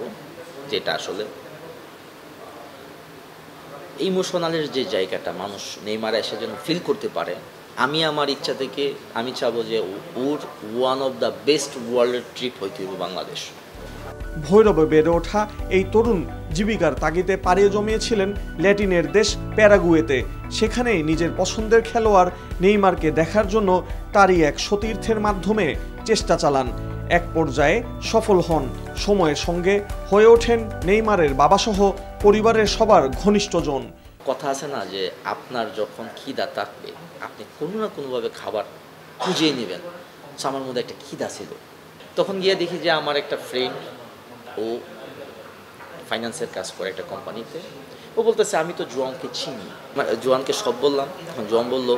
যেটা আসলে ইমোশনালের যে জায়গাটা মানুষ নেইমার এসে যেন ফিল করতে পারে। আমি আমার ইচ্ছা থেকে আমি চাবো যে ওর ওয়ান অফ দ্য বেস্ট ওয়ার্ল্ডের ট্রিপ হইতে হবে বাংলাদেশ। ভৈরবে বেড়ে ওঠা এই তরুণ জীবিকার তাগিদে পাড়ি জমিয়েছিলেন ল্যাটিনের দেশ প্যারাগুয়েতে। সেখানেই নিজের পছন্দের খেলোয়াড় নেইমারকে দেখার জন্য তারই এক সতীর্থের মাধ্যমে চেষ্টা চালান। এক পর্যায়ে সফল হন। সময়ের সঙ্গে হয়ে ওঠেন নেইমারের বাবাসহ পরিবারের সবার ঘনিষ্ঠজন। কথা আছে না যে আপনার যখন খিদা থাকবে আপনি কোনো না কোনোভাবে খাবার খুঁজে নেবেন। আমার মধ্যে একটা খিদা ছিল। তখন গিয়ে দেখি যে আমার একটা ফ্রেন্ড, ও ফাইন্যান্সের কাজ করে একটা কোম্পানিতে, ও বলতেছে আমি তো জোয়ানকে চিনি। জোয়ানকে সব বললাম। তখন জোয়ান বললো,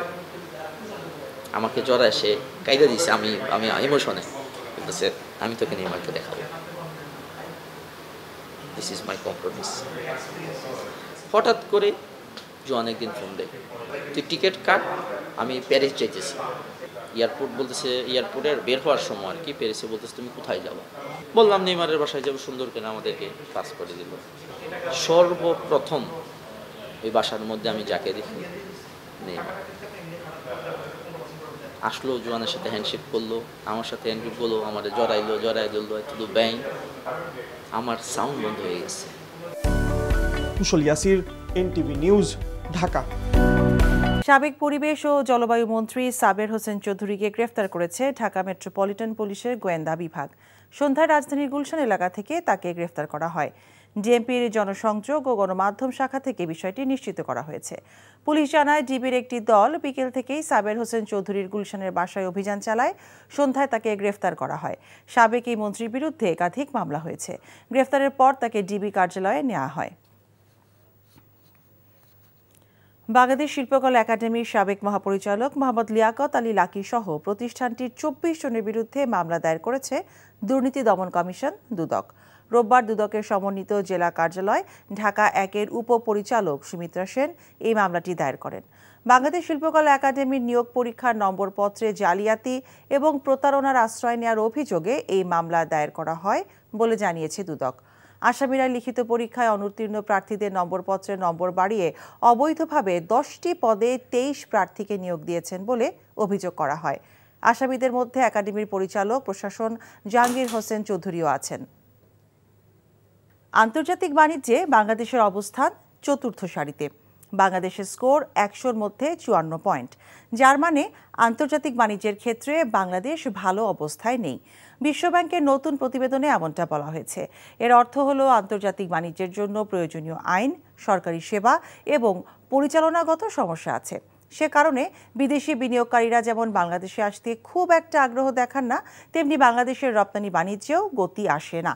আমাকে জ্বর এসে কায়দা দিছে, আমি ইমোশনে বলতেছে আমি তোকে নেইমারকে দেখাবো, দিস ইজ মাই কম্প্রোমিস। হঠাৎ করে জোয়ান একদিন ফোন দেয়, তুই টিকিট কাট, আমি প্যারিস যাইতেছি। এয়ারপোর্ট বলতেছে, এয়ারপোর্টের বের হওয়ার সময় আর কি, প্যারিসে বলতেছে তুমি কোথায় যাবো? বললাম নেইমারের বাসায় যাবো, সুন্দর করে আমাদেরকে পাস করে দিল। সর্বপ্রথম ওই বাসার মধ্যে আমি যাকে দেখি নেইমার আসলো, জোয়ানের সাথে হ্যান্ডশেক করলো, আমার সাথে হ্যান্ডশেক করলো, আমার জড়াই দিল, শুধু ব্যাং, আমার সাউন্ড বন্ধ হয়ে গেছে। কুশল ইয়াসির, এনটিভি নিউজ, ঢাকা। সাবেক পরিবেশ ও জলবায়ু মন্ত্রী সাবের হোসেন চৌধুরীকে গ্রেফতার করেছে ঢাকা মেট্রোপলিটন পুলিশের গোয়েন্দা বিভাগ। সন্ধ্যায় রাজধানীর গুলশান এলাকা থেকে তাকে গ্রেফতার করা হয়। ডিএমপির জনসংযোগ ও গণমাধ্যম শাখা থেকে বিষয়টি নিশ্চিত করা হয়েছে। পুলিশ জানায়, ডিবির একটি দল বিকেল থেকেই সাবের হোসেন চৌধুরীর গুলশানের বাসায় অভিযান চালায়। সন্ধ্যায় তাকে গ্রেফতার করা হয়। সাবেক এই মন্ত্রীর বিরুদ্ধে একাধিক মামলা হয়েছে। গ্রেফতারের পর তাকে ডিবি কার্যালয়ে নেওয়া হয়। বাংলাদেশ শিল্পকলা একাডেমির সাবেক মহাপরিচালক মোহাম্মদ লিয়াকত আলী লাকি সহ প্রতিষ্ঠানটির 24 জনের বিরুদ্ধে মামলা দায়ের করেছে দুর্নীতি দমন কমিশন দুদক। রোববার দুদকের সমন্বিত জেলা কার্যালয় ঢাকা 1-এর উপপরিচালক সুমিত্রা সেন এই মামলাটি দায়ের করেন। বাংলাদেশ শিল্পকলা একাডেমির নিয়োগ পরীক্ষার নম্বরপত্রে জালিয়াতি এবং প্রতারণার আশ্রয় নেওয়ার অভিযোগে এই মামলা দায়ের করা হয় বলে জানিয়েছে দুদক। আসামিরা লিখিত পরীক্ষায় অনুত্তীর্ণ প্রার্থীদের নম্বরপত্রের নম্বর বাড়িয়ে অবৈধভাবে 10টি পদে 23 প্রার্থীকে নিয়োগ দিয়েছেন বলে অভিযোগ করা হয়। আসামিদের মধ্যে একাডেমির পরিচালক প্রশাসন জাহাঙ্গীর হোসেন চৌধুরীও আছেন। আন্তর্জাতিক বাণিজ্যে বাংলাদেশের অবস্থান চতুর্থ সারিতে। বাংলাদেশের স্কোর 100-র মধ্যে 54 পয়েন্ট, যার মানে আন্তর্জাতিক বাণিজ্যের ক্ষেত্রে বাংলাদেশ ভালো অবস্থায় নেই। বিশ্বব্যাংকের নতুন প্রতিবেদনে এমনটা বলা হয়েছে। এর অর্থ হলো আন্তর্জাতিক বাণিজ্যের জন্য প্রয়োজনীয় আইন, সরকারি সেবা এবং পরিচালনাগত সমস্যা আছে। সে কারণে বিদেশি বিনিয়োগকারীরা যেমন বাংলাদেশে আসতে খুব একটা আগ্রহ দেখান না, তেমনি বাংলাদেশের রপ্তানি বাণিজ্যেও গতি আসে না।